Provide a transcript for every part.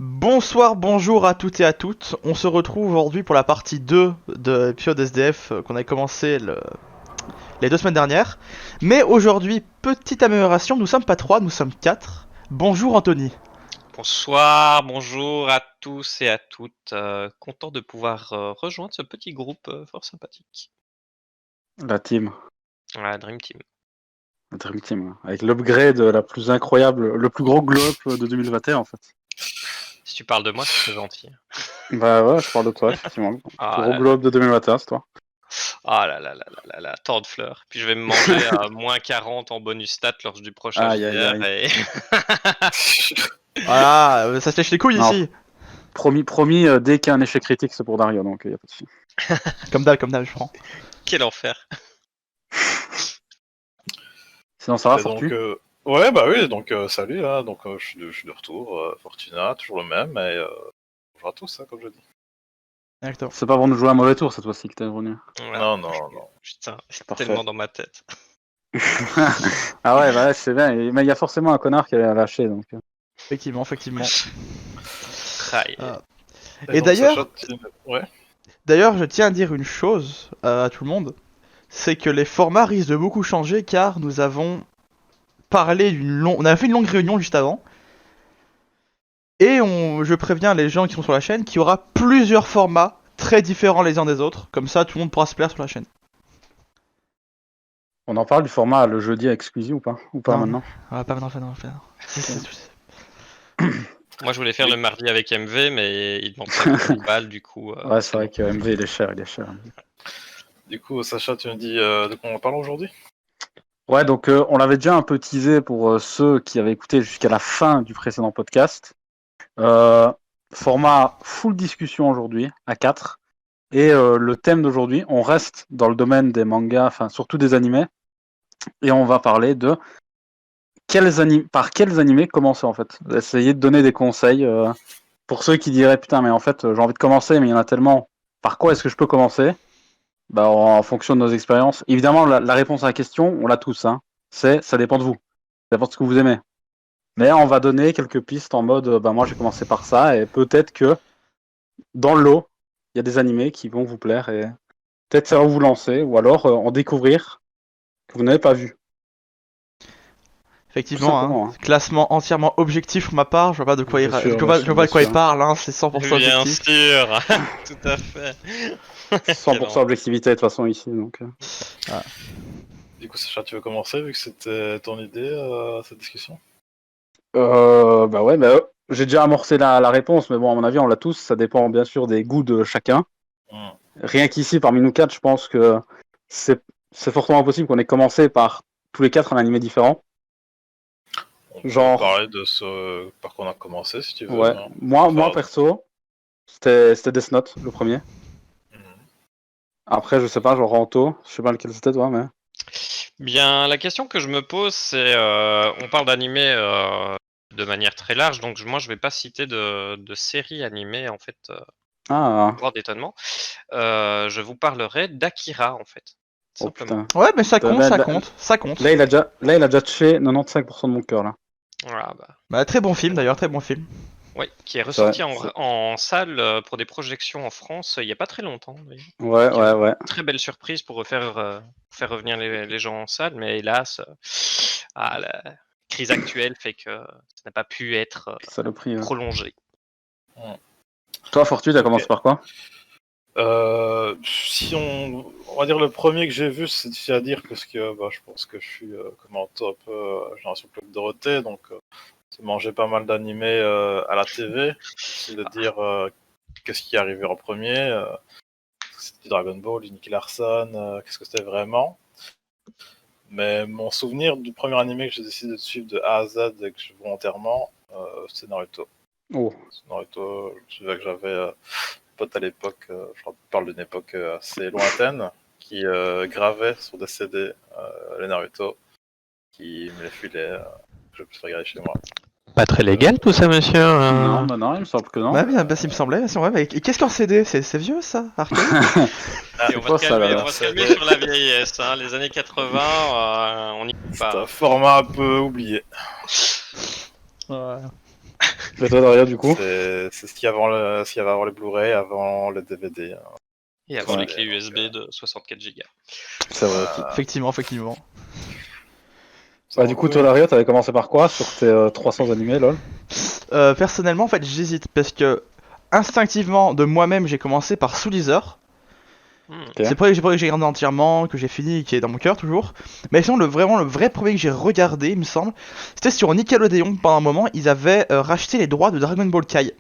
Bonsoir, bonjour à toutes et à toutes. On se retrouve aujourd'hui pour la partie 2 de l'épisode SDF qu'on a commencé les 2 semaines dernières. Mais aujourd'hui, petite amélioration, nous sommes pas 3, nous sommes 4. Bonjour Anthony. Bonsoir, bonjour à tous et à toutes. Content de pouvoir rejoindre ce petit groupe fort sympathique. La team, La Dream Team. la Dream Team, hein. Avec l'upgrade la plus incroyable, le plus gros glow up de 2021 en fait. Si tu parles de moi, c'est très gentil. Bah ouais, je parle de toi, effectivement. Le plus Ah gros là glow up de 2021, c'est toi. Ah là là là là là là, tant de fleurs. Puis je vais me manger à moins 40 en bonus stat lors du prochain Aïe, aïe, JDR aïe. et... Voilà, ça se lèche les couilles Non. ici. Promis, dès qu'il y a un échec critique, c'est pour Dario, donc y a pas de souci. Comme d'hab, je prends. Quel enfer. Sinon ça va, Et Fortu ouais, bah oui, donc salut, hein, donc je suis de retour, Fortuna, toujours le même, et bonjour à tous, hein, comme je dis. Exactement. C'est pas pour nous jouer un mauvais tour cette fois-ci que t'es revenu. Voilà. Non. Putain, c'est Parfait. tellement dans ma tête. Ah ouais, bah ouais, c'est bien, mais il y a forcément un connard qui a lâché, donc. Effectivement. Aïe. Ah. Et donc, d'ailleurs- Sacha, ouais, D'ailleurs, je tiens à dire une chose à tout le monde, c'est que les formats risquent de beaucoup changer car nous avons parlé on a fait une longue réunion juste avant. Et je préviens les gens qui sont sur la chaîne qu'il y aura plusieurs formats très différents les uns des autres, comme ça tout le monde pourra se plaire sur la chaîne. On en parle du format le jeudi avec Squeezie ou pas Non. maintenant Ah, pas maintenant. Moi je voulais faire le mardi avec MV, mais il demande 50 balles du coup. Ouais, c'est vrai que MV il est cher. du coup, Sacha, tu me dis de quoi on parle aujourd'hui? Ouais, donc on l'avait déjà un peu teasé pour ceux qui avaient écouté jusqu'à la fin du précédent podcast. Format full discussion aujourd'hui, à 4. Et le thème d'aujourd'hui, on reste dans le domaine des mangas, enfin surtout des animés. Et on va parler de par quels animés commencer en fait. Essayer de donner des conseils pour ceux qui diraient putain mais en fait j'ai envie de commencer mais il y en a tellement. Par quoi est-ce que je peux commencer? Bah en fonction de nos expériences. Évidemment la réponse à la question, on l'a tous, hein. Ça dépend de vous. Ça dépend de ce que vous aimez. Mais on va donner quelques pistes en mode bah moi j'ai commencé par ça et peut-être que dans le lot, il y a des animés qui vont vous plaire et peut-être ça va vous lancer ou alors en découvrir que vous n'avez pas vu. Effectivement, simplement, hein. Classement entièrement objectif pour ma part, je vois pas de quoi Bien sûr, je vois bien de quoi il sûr. parle, hein, c'est 100% Bien objectif. sûr, tout à fait. 100% objectivité de toute façon ici. Donc, Du coup, Sacha, tu veux commencer, vu que c'était ton idée, cette discussion? bah ouais, bah, j'ai déjà amorcé la réponse, mais bon, à mon avis, on l'a tous. Ça dépend bien sûr des goûts de chacun. Rien qu'ici, parmi nous 4, je pense que c'est fortement possible qu'on ait commencé par tous les 4 un animé différent. On peut Genre- parler de ce par quoi on a commencé, si tu veux. Ouais. hein. Moi perso, c'était Death Note, le premier. Mhm. Après, je sais pas, genre Anto, je sais pas lequel c'était toi, mais. Bien, la question que je me pose, c'est, on parle d'animé de manière très large, donc moi je vais pas citer de séries animées en fait, Ah, grand étonnement. Je vous parlerai d'Akira en fait, oh simplement. putain. Ouais, mais ça Bah, compte, bah, ça bah, compte, ça compte. Là, il a déjà touché 95% de mon cœur, là. Voilà, bah, Bah, très bon film d'ailleurs, très bon film. ouais, qui est ressorti vrai, en salle pour des projections en France il y a pas très longtemps. D'ailleurs. Ouais. Très belle surprise pour faire revenir les gens en salle, mais hélas, la crise actuelle fait que ça n'a pas pu être Saloperie. Ouais. prolongé. Toi, Fortu, t'as commencé par quoi? Si on va dire le premier que j'ai vu, c'est difficile à dire parce que je pense que je suis comme en top génération Club Dorothée, donc j'ai mangé pas mal d'animés à la TV. C'est de dire qu'est-ce qui est arrivé en premier. C'était Dragon Ball, Nicky Larson, qu'est-ce que c'était vraiment. Mais mon souvenir du premier animé que j'ai décidé de suivre de A à Z et que je volontairement, c'est Naruto. Oh. Naruto, je savais que j'avais un pote à l'époque, je parle d'une époque assez lointaine, qui gravait sur des CD les Naruto, qui me les filait, que je puisse regarder chez moi. Pas très légal tout ça, monsieur. Non, il me semble que non. Ouais, bien, bah, s'il me semblait, c'est vrai. Mais qu'est-ce qu'un CD? C'est vieux ça, arcade? Et on quoi, va se ça, calmer, là on va se calmer sur la vieillesse. Hein. Les années 80, on y C'est pas. un format un peu oublié. Ouais. Et toi, Daria, du coup? C'est ce qu'il y avait avant les Blu-ray, avant le DVD. Hein. Et avant Ouais. les clés USB de 64 Go. C'est vrai aussi. Effectivement. Bah, du coup, toi, Daria, t'avais commencé par quoi sur tes 300 animés, lol? Personnellement, en fait, j'hésite parce que instinctivement, de moi-même, j'ai commencé par Soul Eater. Ok. C'est le premier que j'ai regardé entièrement, que j'ai fini, qui est dans mon cœur toujours. Mais sinon, le vrai premier que j'ai regardé, il me semble, c'était sur Nickelodeon. Pendant un moment, ils avaient racheté les droits de Dragon Ball Kai.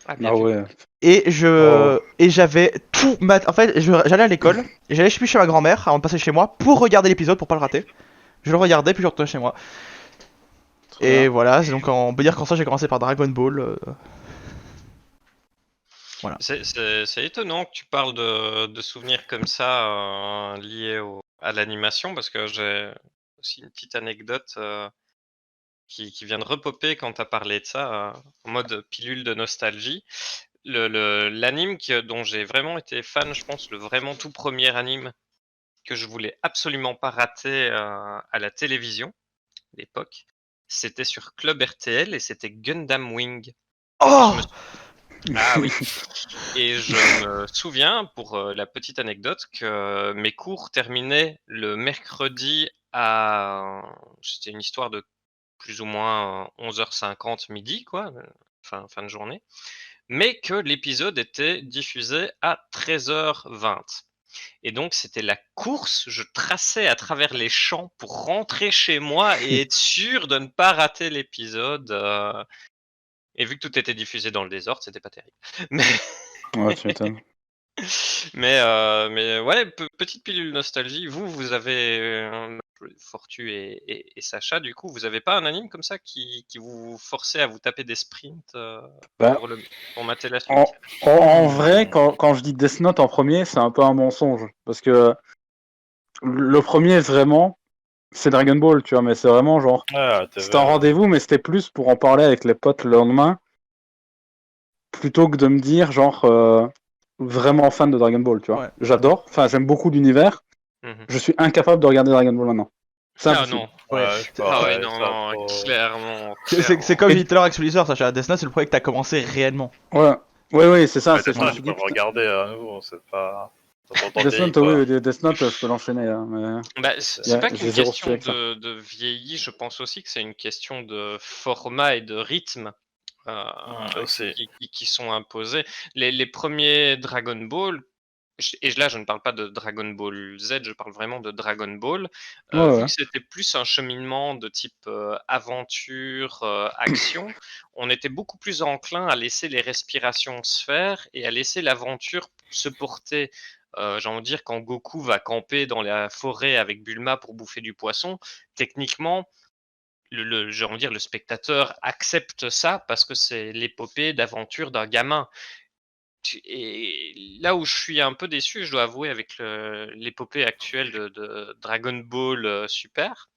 Ah, bien Ah vu. ouais. Et Oh. j'avais tout en fait, j'allais à l'école, et j'allais chez ma grand-mère avant de passer chez moi pour regarder l'épisode pour pas le rater. Je le regardais puis je retournais chez moi. Trop Et bien. voilà, c'est donc on peut dire qu'en ça j'ai commencé par Dragon Ball. Voilà. C'est étonnant que tu parles de souvenirs comme ça liés à l'animation, parce que j'ai aussi une petite anecdote qui vient de repopper quand tu as parlé de ça, en mode pilule de nostalgie. L'anime dont j'ai vraiment été fan, je pense, le vraiment tout premier anime que je voulais absolument pas rater à la télévision à l'époque, c'était sur Club RTL et c'était Gundam Wing. Et je Oh me Ah oui. Et je me souviens, pour la petite anecdote, que mes cours terminaient le mercredi c'était une histoire de plus ou moins 11h50 midi, quoi, fin de journée, mais que l'épisode était diffusé à 13h20. Et donc c'était la course, je traçais à travers les champs pour rentrer chez moi et être sûr de ne pas rater l'épisode. Et vu que tout était diffusé dans le désordre, c'était pas terrible. Mais Ouais, tu m'étonnes. mais ouais, petite pilule nostalgie. Vous avez Fortu et Sacha, du coup, vous avez pas un anime comme ça qui vous forçait à vous taper des sprints Bah, pour mater la en, suite? en vrai, quand je dis Death Note en premier, c'est un peu un mensonge. Parce que le premier, vraiment, c'est Dragon Ball, tu vois, mais c'est vraiment genre. Ouais, à la TV, C'était un rendez-vous, mais c'était plus pour en parler avec les potes le lendemain, plutôt que de me dire, genre, vraiment fan de Dragon Ball, tu vois. Ouais. J'adore, enfin, j'aime beaucoup l'univers. Mhm. Je suis incapable de regarder Dragon Ball maintenant. C'est Ah impossible. non. Ouais. Ouais, je C'est- Ah ouais, pareil, non, ça, non, trop- clairement. C'est comme j'ai dit tout à l'heure avec Soul Eater, Sacha. Death Note, c'est le premier que t'as commencé réellement. Ouais, ouais, c'est ça. Ouais, C'est, Death je me Note, suis tu peux dit, le putain, regarder à nouveau, c'est pas. Ça s'entend Death vieilli, Note, quoi. oui, Death Note, je peux l'enchaîner, hein, mais Bah, c'est pas j'ai qu'une zéro souci question avec ça. de vieilli, je pense aussi que c'est une question de format et de rythme euh, Aussi. qui sont imposés. Les premiers Dragon Ball, et là je ne parle pas de Dragon Ball Z, je parle vraiment de Dragon Ball, Ouais, vu ouais. que c'était plus un cheminement de type aventure, action, on était beaucoup plus enclin à laisser les respirations se faire et à laisser l'aventure se porter. J'ai envie de dire, quand Goku va camper dans la forêt avec Bulma pour bouffer du poisson, techniquement, j'ai envie de dire, le spectateur accepte ça parce que c'est l'épopée d'aventure d'un gamin. Et là où je suis un peu déçu, je dois avouer, avec l'épopée actuelle de Dragon Ball Super,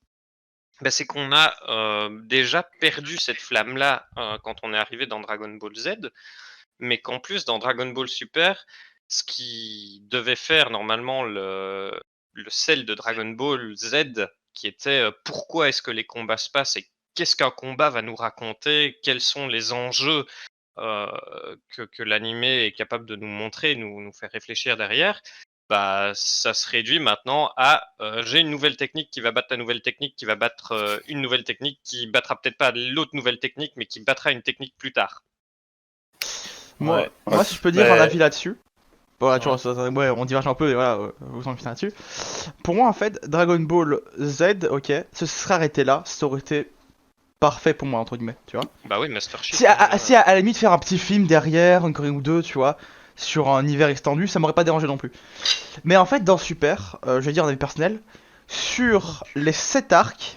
bah, c'est qu'on a déjà perdu cette flamme-là quand on est arrivé dans Dragon Ball Z, mais qu'en plus, dans Dragon Ball Super, ce qui devait faire normalement le sel de Dragon Ball Z, qui était pourquoi est-ce que les combats se passent et qu'est-ce qu'un combat va nous raconter, quels sont les enjeux que l'animé est capable de nous montrer, nous faire réfléchir derrière, bah ça se réduit maintenant à j'ai une nouvelle technique qui va battre la nouvelle technique, qui va battre une nouvelle technique, qui battra peut-être pas l'autre nouvelle technique, mais qui battra une technique plus tard. Moi, Ouais. si je peux dire un Mais- avis là-dessus. Voilà, tu Ouais. vois, ouais, on diverge un peu, et voilà, vous en finissez là-dessus. Pour moi, en fait, Dragon Ball Z, ok, ce serait arrêté là, ça aurait été parfait pour moi, entre guillemets, tu vois. Bah oui, Master Chief. Si à la limite faire un petit film derrière, une Corée ou deux, tu vois, sur un hiver extendu, ça m'aurait pas dérangé non plus. Mais en fait, dans Super, je vais dire un avis personnel, sur les 7 arcs,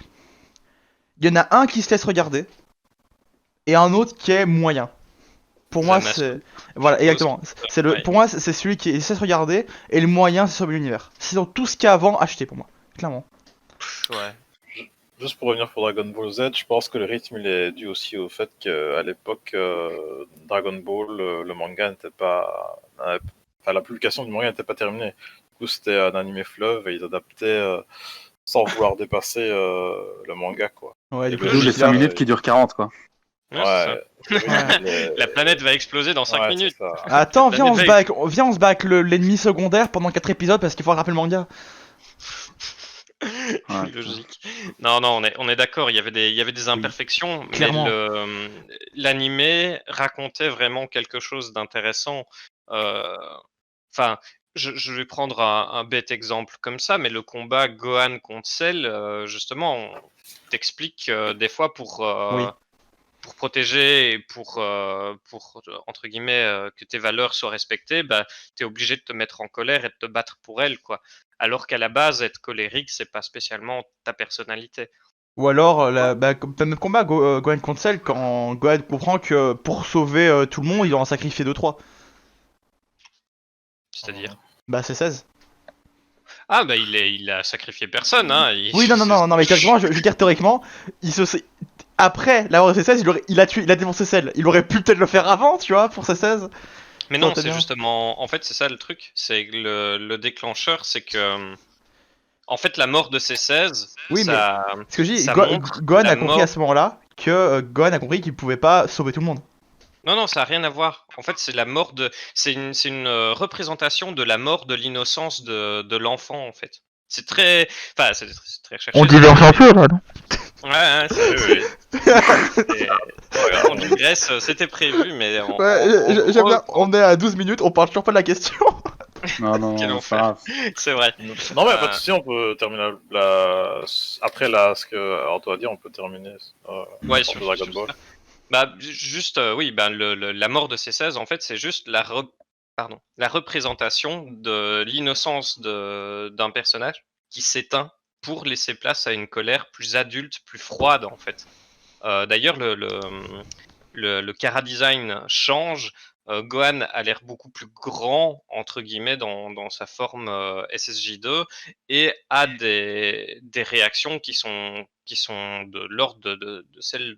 il y en a un qui se laisse regarder, et un autre qui est moyen. Pour moi, Zamasu, c'est. Voilà, je suppose. exactement. C'est le... Ouais. Pour moi, c'est celui qui se laisse regarder, et le moyen, c'est Sauver l'univers. Sinon, tout ce qu'il y a avant, acheté pour moi. Clairement. Ouais. Juste pour revenir pour Dragon Ball Z, je pense que le rythme il est dû aussi au fait qu'à l'époque, Dragon Ball, le manga n'était pas. Enfin, la publication du manga n'était pas terminée. Du coup, c'était un animé fleuve et ils adaptaient sans vouloir dépasser le manga, quoi. Ouais, Et du coup, le D'où les rythme, 5 minutes qui durent 40, quoi. Ouais, c'est ça. La planète va exploser dans 5 Ouais, minutes. c'est ça. Attends, La viens, on se planète bat viens, on se bat avec l'ennemi secondaire pendant 4 épisodes parce qu'il faut rattraper le manga. Ouais, Logique. Non, non, on est d'accord. Il y avait des imperfections, mais clairement. l'animé racontait vraiment quelque chose d'intéressant. Enfin, je vais prendre un bête exemple comme ça, mais le combat Gohan contre Cell, justement, on t'explique des fois Oui. pour protéger et pour entre guillemets que tes valeurs soient respectées, bah, t'es obligé de te mettre en colère et de te battre pour elles, quoi. Alors qu'à la base, être colérique, c'est pas spécialement ta personnalité. Ou alors, comme dans notre combat, Gohan contre Cell, quand Gohan comprend que pour sauver tout le monde, il doit en sacrifier 2-3. C'est-à-dire. Bah, c'est 16. Ah bah il a sacrifié personne, hein. Oui, non, mais théoriquement, je veux dire, théoriquement, après l'avoir de C16, il a défoncé Cell. Il aurait pu peut-être le faire avant, tu vois, pour C16. Mais Ça non, aurait été c'est bien. justement. En fait, c'est ça le truc. C'est que le déclencheur, c'est que. En fait, la mort de C16, Oui, mais ce que je dis, ça montre Gohan la a compris à mort. ce moment-là que Gohan a compris qu'il pouvait pas sauver tout le monde. Non, non, ça n'a rien à voir. En fait, c'est la mort de. C'est une représentation de la mort de l'innocence de l'enfant, en fait. C'est très. Enfin, c'est très cherché. On diverge un peu là, non? Ouais, ouais, oui. On digresse, c'était prévu, mais Ouais, j'aime bien, gros, on est à 12 minutes, on parle toujours pas de la question. non, quel non, enfer. ça. C'est vrai. Non, mais pas de souci, on peut terminer après ce que Arto a dit, on peut terminer Ouais, sur sur Dragon Ball. Bah, juste, oui, bah, la mort de C16, en fait, c'est juste la représentation de l'innocence d'un personnage qui s'éteint pour laisser place à une colère plus adulte, plus froide, en fait. D'ailleurs, le chara-design change. Gohan a l'air beaucoup plus grand, entre guillemets, dans sa forme SSJ2 et a des réactions qui sont de l'ordre de celles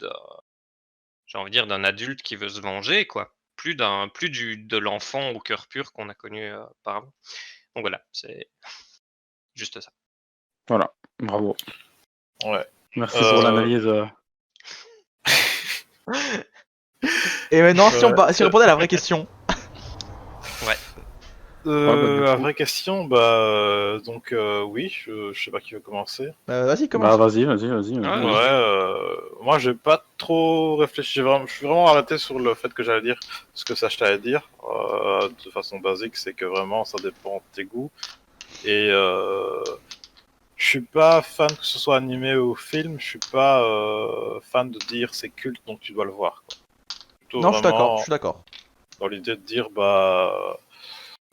j'ai envie de dire d'un adulte qui veut se venger, quoi. De l'enfant au cœur pur qu'on a connu auparavant. Donc voilà, c'est juste ça. Voilà, bravo. Ouais. Merci pour l'analyse. Et maintenant, si on Ouais. répondait à la vraie question. du La coup. vraie question, donc oui, je sais pas qui veut commencer. Vas-y, Bah, commence. vas-y. Ouais, Ouais, vas-y. moi j'ai pas trop réfléchi, je suis vraiment arrêté sur le fait que j'allais dire ce que ça je t'allais dire, de façon basique, c'est que vraiment ça dépend de tes goûts. Et je suis pas fan que ce soit animé ou film, je suis pas fan de dire c'est culte donc tu dois le voir, quoi. Plutôt Non, je suis d'accord, je vraiment suis d'accord. dans l'idée de dire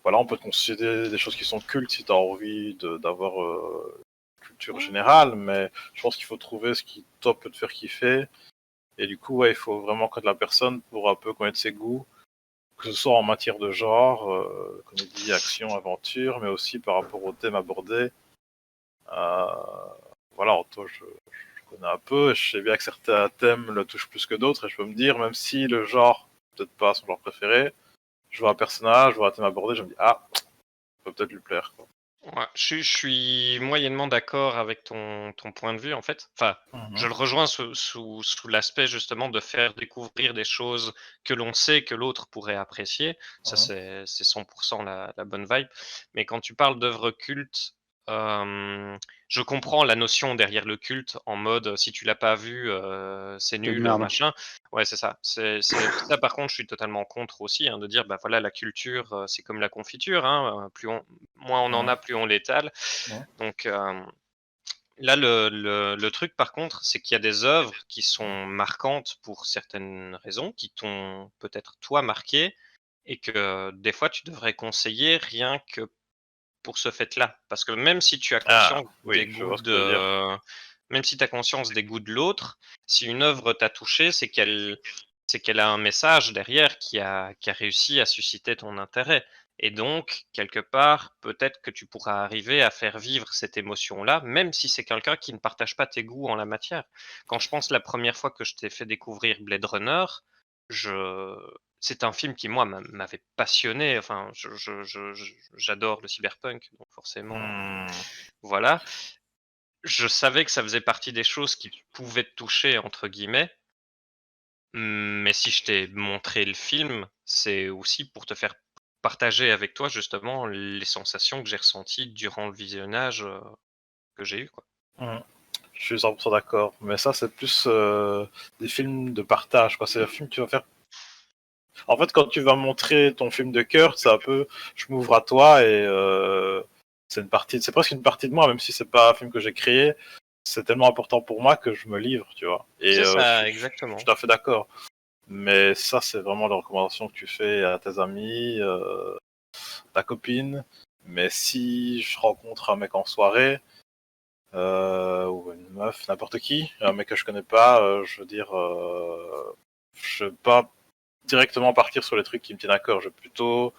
voilà, on peut te considérer des choses qui sont cultes si tu as envie d'avoir culture générale, mais je pense qu'il faut trouver ce qui toi peut te faire kiffer. Et du coup, ouais, il faut vraiment connaître la personne pour un peu connaître ses goûts, que ce soit en matière de genre, comédie, action, aventure, mais aussi par rapport au thème abordé. Euh, voilà, toi, je connais un peu, et je sais bien que certains thèmes le touchent plus que d'autres, et je peux me dire, même si le genre, peut-être pas son genre préféré, je vois un personnage, je vois un thème abordé, je me dis, ah, ça peut peut-être lui plaire, quoi. Ouais, je suis moyennement d'accord avec ton point de vue, en fait. Enfin, je le rejoins sous l'aspect justement de faire découvrir des choses que l'on sait que l'autre pourrait apprécier. Ça, c'est 100% la bonne vibe. Mais quand tu parles d'œuvres cultes, je comprends la notion derrière le culte en mode si tu l'as pas vu, c'est C'est de nul, merde. machin. Ouais, c'est ça. Ça, par contre, je suis totalement contre aussi, hein, de dire, bah voilà, la culture, c'est comme la confiture, hein, moins on en a, plus on l'étale. Ouais. Donc là, le truc, par contre, c'est qu'il y a des œuvres qui sont marquantes pour certaines raisons, qui t'ont peut-être toi marqué, et que des fois tu devrais conseiller rien que pour ce fait-là. Parce que même si tu as Ah, conscience des oui, je goûts vois ce que tu veux dire. même si tu as conscience des goûts de l'autre, si une œuvre t'a touché, c'est qu'elle a un message derrière qui a réussi à susciter ton intérêt. Et donc, quelque part, peut-être que tu pourras arriver à faire vivre cette émotion-là, même si c'est quelqu'un qui ne partage pas tes goûts en la matière. Quand je pense la première fois que je t'ai fait découvrir Blade Runner, je c'est un film qui, moi, m'avait passionné. Enfin, j'adore le cyberpunk, donc forcément, voilà. Je savais que ça faisait partie des choses qui pouvaient te toucher, entre guillemets. Mais si je t'ai montré le film, c'est aussi pour te faire partager avec toi justement les sensations que j'ai ressenties durant le visionnage que j'ai eu, quoi. Mhm. Je suis 100% d'accord. Mais ça, c'est plus des films de partage, quoi. C'est un film que tu vas faire. En fait, quand tu vas montrer ton film de cœur, c'est un peu, je m'ouvre à toi et c'est presque une partie de moi, même si c'est pas un film que j'ai créé. C'est tellement important pour moi que je me livre, tu vois. Et C'est ça, je suis exactement. tout à fait d'accord. Mais ça, c'est vraiment la recommandation que tu fais à tes amis, ta copine. Mais si je rencontre un mec en soirée, ou une meuf, n'importe qui, un mec que je connais pas, je veux dire, je vais pas directement partir sur les trucs qui me tiennent à cœur. Je vais plutôt,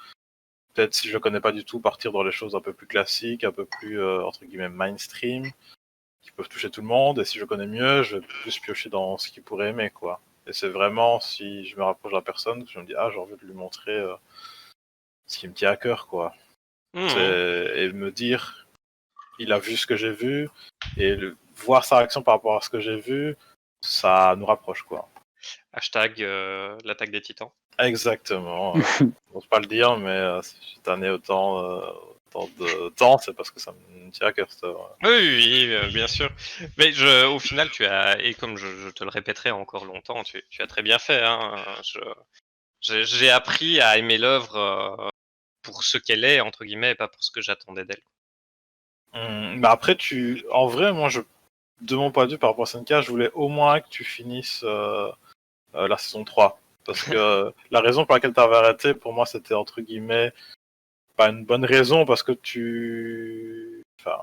peut-être si je connais pas du tout, partir dans les choses un peu plus classiques, un peu plus, entre guillemets, mainstream, qui peuvent toucher tout le monde. Et si je connais mieux, je vais plus piocher dans ce qu'il pourrait aimer, quoi. Et c'est vraiment si je me rapproche de la personne que je me dis, ah, j'ai envie de lui montrer ce qui me tient à cœur, quoi. Mhm. Et me dire, il a vu ce que j'ai vu, et voir sa réaction par rapport à ce que j'ai vu, ça nous rapproche, quoi. Hashtag l'attaque des titans. Exactement. J'ose pas le dire, mais si j'ai tanné autant de temps, c'est parce que ça me tient à cœur, ça. Oui, oui, oui, bien sûr. Mais au final, tu as, et comme je te le répéterai encore longtemps, tu as très bien fait. Hein. J'ai appris à aimer l'œuvre pour ce qu'elle est, entre guillemets, et pas pour ce que j'attendais d'elle. Mais après, en vrai, moi, de mon point de vue par rapport à SNK, je voulais au moins que tu finisses la saison 3. Parce que la raison pour laquelle tu avais arrêté, pour moi, c'était entre guillemets pas une bonne raison, parce que enfin,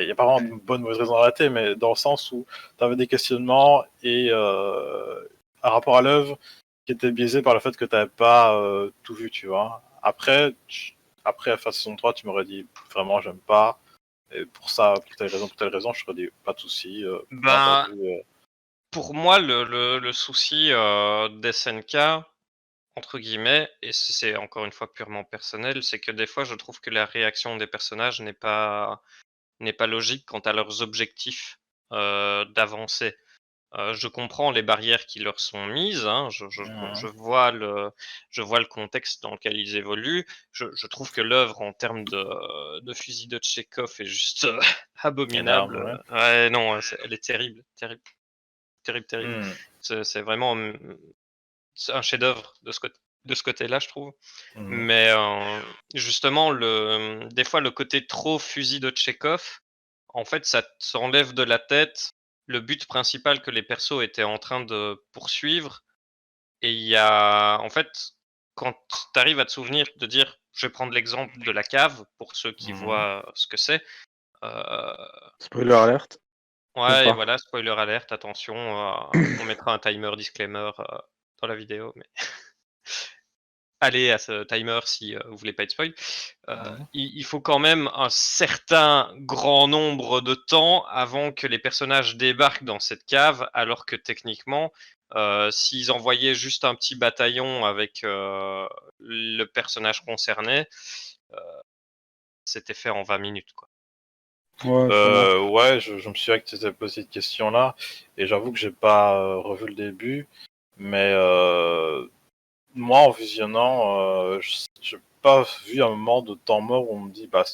il n'y a pas vraiment de bonne ou mauvaise raison d'arrêter, mais dans le sens où tu avais des questionnements et un rapport à l'œuvre qui était biaisé par le fait que tu n'avais pas tout vu, tu vois. Après la saison 3, tu m'aurais dit vraiment j'aime pas, et pour ça, pour telle raison, je t'aurais dit pas de souci, bien Ben, entendu. pour moi, le souci d'SNK, entre guillemets, et c'est encore une fois purement personnel, c'est que des fois, je trouve que la réaction des personnages n'est pas logique quant à leurs objectifs d'avancer. Je comprends les barrières qui leur sont mises, hein, je vois le contexte dans lequel ils évoluent. Je trouve que l'œuvre en termes de fusil de Tchekhov est juste Énorme, abominable. ouais. Ouais, non, elle est terrible, terrible, terrible, terrible. Hmm. C'est vraiment c'est un chef-d'œuvre de ce côté-là, je trouve. Hmm. Mais justement, des fois, le côté trop fusil de Tchekhov, en fait, ça t'enlève de la tête le but principal que les persos étaient en train de poursuivre. Et il y a, en fait, quand tu arrives à te souvenir de dire, je vais prendre l'exemple de la cave pour ceux qui Hmm. voient ce que c'est. Euh, Spoiler alerte. Ou ouais, et pas. voilà, spoiler alerte, attention, on mettra un timer disclaimer dans la vidéo, mais allez à ce timer si vous voulez pas être spoil. Il faut quand même un certain grand nombre de temps avant que les personnages débarquent dans cette cave, alors que techniquement, s'ils envoyaient juste un petit bataillon avec le personnage concerné, c'était fait en 20 minutes, quoi. Ouais, sûrement. Ouais, je me souviens que tu t'es posé cette question-là, et j'avoue que j'ai pas revu le début, mais moi, en visionnant, j'ai pas vu un moment de temps mort où on me dit, bah,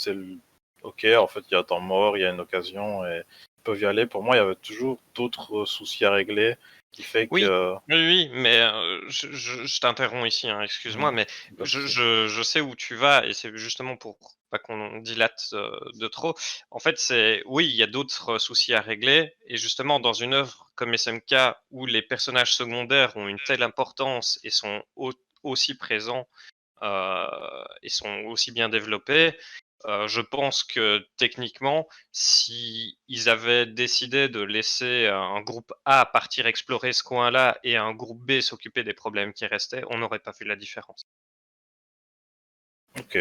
ok, en fait, il y a un temps mort, il y a une occasion, et ils peuvent y aller. Pour moi, il y avait toujours d'autres soucis à régler, qui fait Oui, que... oui, oui, mais je t'interromps ici, hein, excuse-moi, Hmm, mais pas de souci. je sais où tu vas et c'est justement pour pas qu'on dilate de trop. En fait, oui, il y a d'autres soucis à régler et justement dans une œuvre comme SMK où les personnages secondaires ont une telle importance et sont aussi présents et sont aussi bien développés, je pense que techniquement, si ils avaient décidé de laisser un groupe A partir explorer ce coin-là et un groupe B s'occuper des problèmes qui restaient, on n'aurait pas vu la différence. Ok.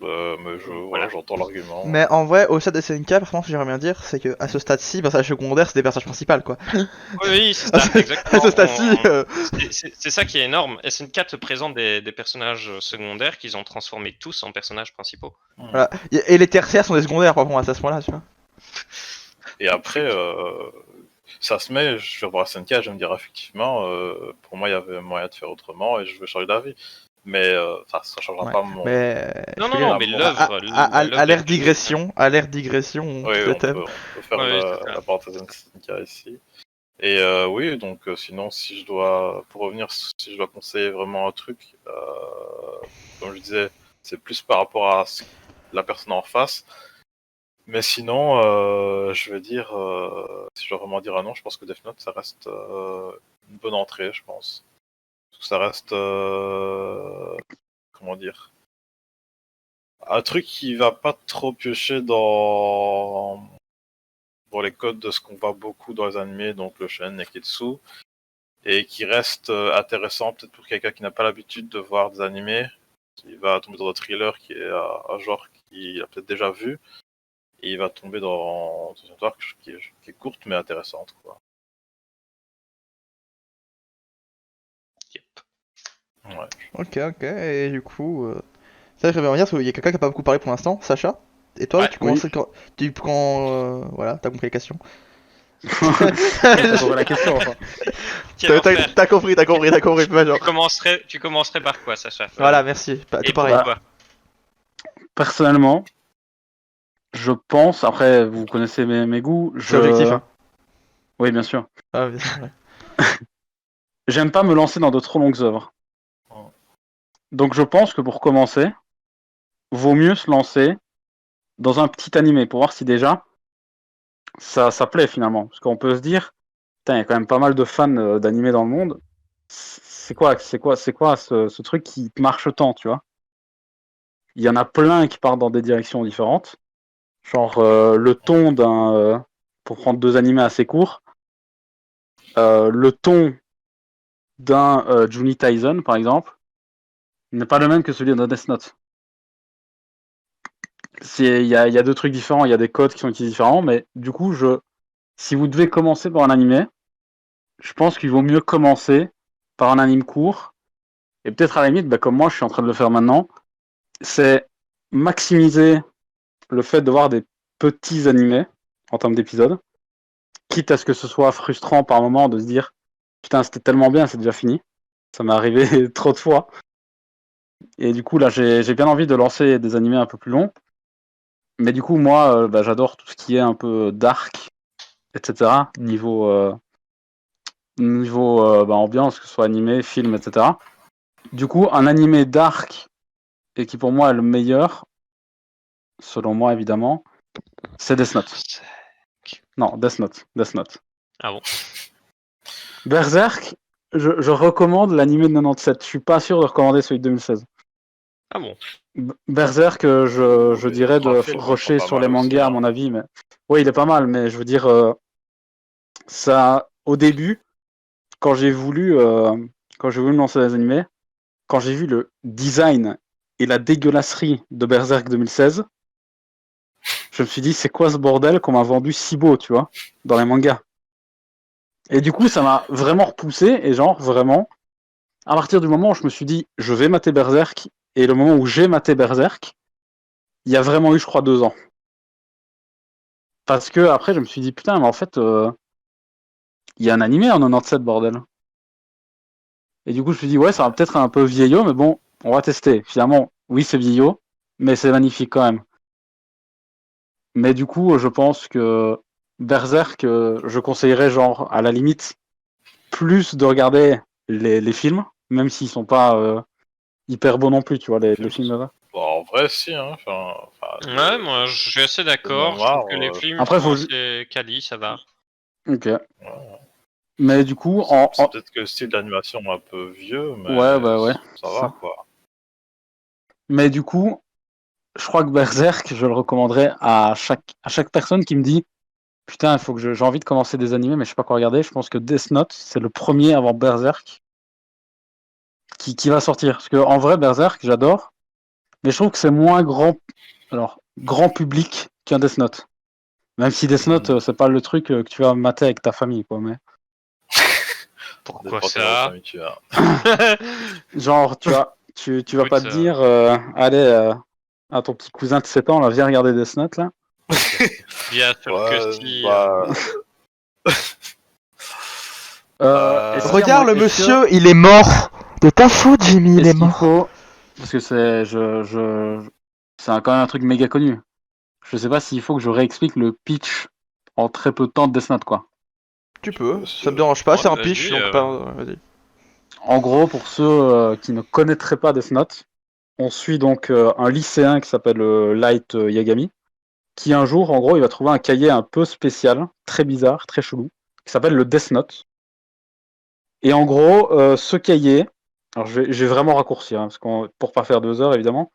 Mais voilà, Voilà. j'entends l'argument. Mais en vrai, au stade de SNK, par contre, ce que j'aimerais bien dire, c'est que à ce stade-ci, personnage secondaire, c'est des personnages principaux, quoi. Oui, oui, c'est À ça, exactement. ce stade-ci, C'est ça qui est énorme. SN4 te présente des personnages secondaires qu'ils ont transformés tous en personnages principaux. Hmm. voilà. Et les tertiaires sont des secondaires, par contre, à ce point-là, tu vois. Et après, ça se met, je vais revoir SNK, je vais me dire effectivement, pour moi il y avait moyen de faire autrement et je vais changer d'avis. Mais ça changera Ouais. pas mon. Mais Non, je non, veux non, dire, mais à l'œuvre l'ère est- digression, Oui, le on thème. peut faire Ouais, c'est ça. la parenthèse SNK ici. Et oui, donc sinon, si je dois, pour revenir, si je dois conseiller vraiment un truc, comme je disais, c'est plus par rapport à la personne en face. Mais sinon, je vais dire, si je dois vraiment dire un nom, je pense que Death Note, ça reste une bonne entrée, je pense. Parce que ça reste, comment dire, un truc qui va pas trop piocher dans les codes de ce qu'on voit beaucoup dans les animés, donc le shonen, neketsu, et qui reste intéressant peut-être pour quelqu'un qui n'a pas l'habitude de voir des animés. Il va tomber dans un thriller qui est un genre qu'il a peut-être déjà vu, et il va tomber dans une histoire qui est courte mais intéressante, quoi. Yep. Ouais. Ok, et du coup, ça je vais revenir parce qu'il y a quelqu'un qui a pas beaucoup parlé pour l'instant, Sacha. Et toi, Ouais. tu commences quand tu prends, voilà, t'as compris la question. T'as compris la question, enfin. Quel enfer. T'as compris, pas genre. Tu commencerais par quoi, Sacha? Voilà, merci. Et Tout pareil. pourquoi? Personnellement, je pense, après, vous connaissez mes goûts, C'est objectif, hein. Oui, bien sûr. Ah, bien sûr, ouais. J'aime pas me lancer dans de trop longues œuvres. Oh. Donc je pense que pour commencer, vaut mieux se lancer dans un petit animé pour voir si déjà ça plaît finalement. Parce qu'on peut se dire, putain, il y a quand même pas mal de fans d'animé dans le monde. C'est quoi ce truc qui marche tant, tu vois? Il y en a plein qui partent dans des directions différentes. Genre le ton d'un, pour prendre deux animés assez courts, le ton d'un Juni Tyson par exemple n'est pas le même que celui d'un Death Note. Il y a deux trucs différents, il y a des codes qui sont utilisés différents, mais du coup, si vous devez commencer par un animé, je pense qu'il vaut mieux commencer par un anime court, et peut-être à la limite, comme moi je suis en train de le faire maintenant, c'est maximiser le fait de voir des petits animés en termes d'épisodes, quitte à ce que ce soit frustrant par moment de se dire putain c'était tellement bien, c'est déjà fini. Ça m'est arrivé trop de fois. Et du coup là j'ai bien envie de lancer des animés un peu plus longs. Mais du coup moi j'adore tout ce qui est un peu dark, etc. Niveau ambiance, que ce soit animé, film, etc. Du coup un animé dark et qui pour moi est le meilleur, selon moi évidemment, c'est Death Note. Non, Death Note. Ah bon? Berserk, je recommande l'animé de 97. Je suis pas sûr de recommander celui de 2016. Ah bon? Berserk, je Les dirais trois de films sont rusher pas sur mal les aussi, mangas à hein. mon avis, mais oui, il est pas mal, mais je veux dire, ça, au début, quand j'ai voulu, quand j'ai voulu me lancer dans les animés, quand j'ai vu le design et la dégueulasserie de Berserk 2016, je me suis dit, c'est quoi ce bordel qu'on m'a vendu si beau, tu vois, dans les mangas. Et du coup, ça m'a vraiment repoussé, et genre, vraiment, à partir du moment où je me suis dit, je vais mater Berserk, et le moment où j'ai maté Berserk, il y a vraiment eu, je crois, 2 ans. Parce que après, je me suis dit, putain, mais en fait, il y a un animé en 97, bordel. Et du coup, je me suis dit, ouais, ça va peut-être un peu vieillot, mais bon, on va tester. Finalement, oui, c'est vieillot, mais c'est magnifique quand même. Mais du coup, je pense que Berserk, je conseillerais, genre, à la limite, plus de regarder les films, même s'ils sont pas hyper beaux non plus, tu vois, les films là-bas. Bon, en vrai, si, hein. Ouais, moi je suis assez de d'accord. Je trouve mémoire, que les films Après, sont faut. assez quali, ça va. Ok. ouais. Mais du coup, C'est peut-être que le style d'animation est un peu vieux, ouais, mais bah ouais, ça c'est va, ça. quoi. Mais du coup, je crois que Berserk, je le recommanderais à chaque personne qui me dit putain, il faut que j'ai envie de commencer des animés, mais je sais pas quoi regarder. Je pense que Death Note, c'est le premier avant Berserk qui va sortir. Parce que en vrai, Berserk, j'adore, mais je trouve que c'est moins grand public qu'un Death Note. Même si Death Note, c'est pas le truc que tu vas mater avec ta famille, quoi. Mais Pourquoi Dépend quel genre de ça? famille tu as. genre, tu vas pas te Écoute, dire, allez, à ton petit cousin de 7 ans, là, viens regarder Death Note, là. bien sûr que Ouais, si. bah, Est-ce qu'il y a Regarde le moyen- est-ce que- monsieur, il est mort. De ta faute, Jimmy, il est est-ce qu'il mort. faut... Parce que c'est quand même un truc méga connu. Je sais pas s'il faut que je réexplique le pitch en très peu de temps de Death Note, quoi. Tu peux, C'est- ça me dérange pas, Ouais, c'est un vas-y, pitch, donc vas-y. En gros, pour ceux qui ne connaîtraient pas Death Note, on suit donc un lycéen qui s'appelle Light Yagami, qui un jour, en gros, il va trouver un cahier un peu spécial, très bizarre, très chelou, qui s'appelle le Death Note. Et en gros, ce cahier, alors je vais vraiment raccourcir, hein, pour pas faire 2 heures, évidemment.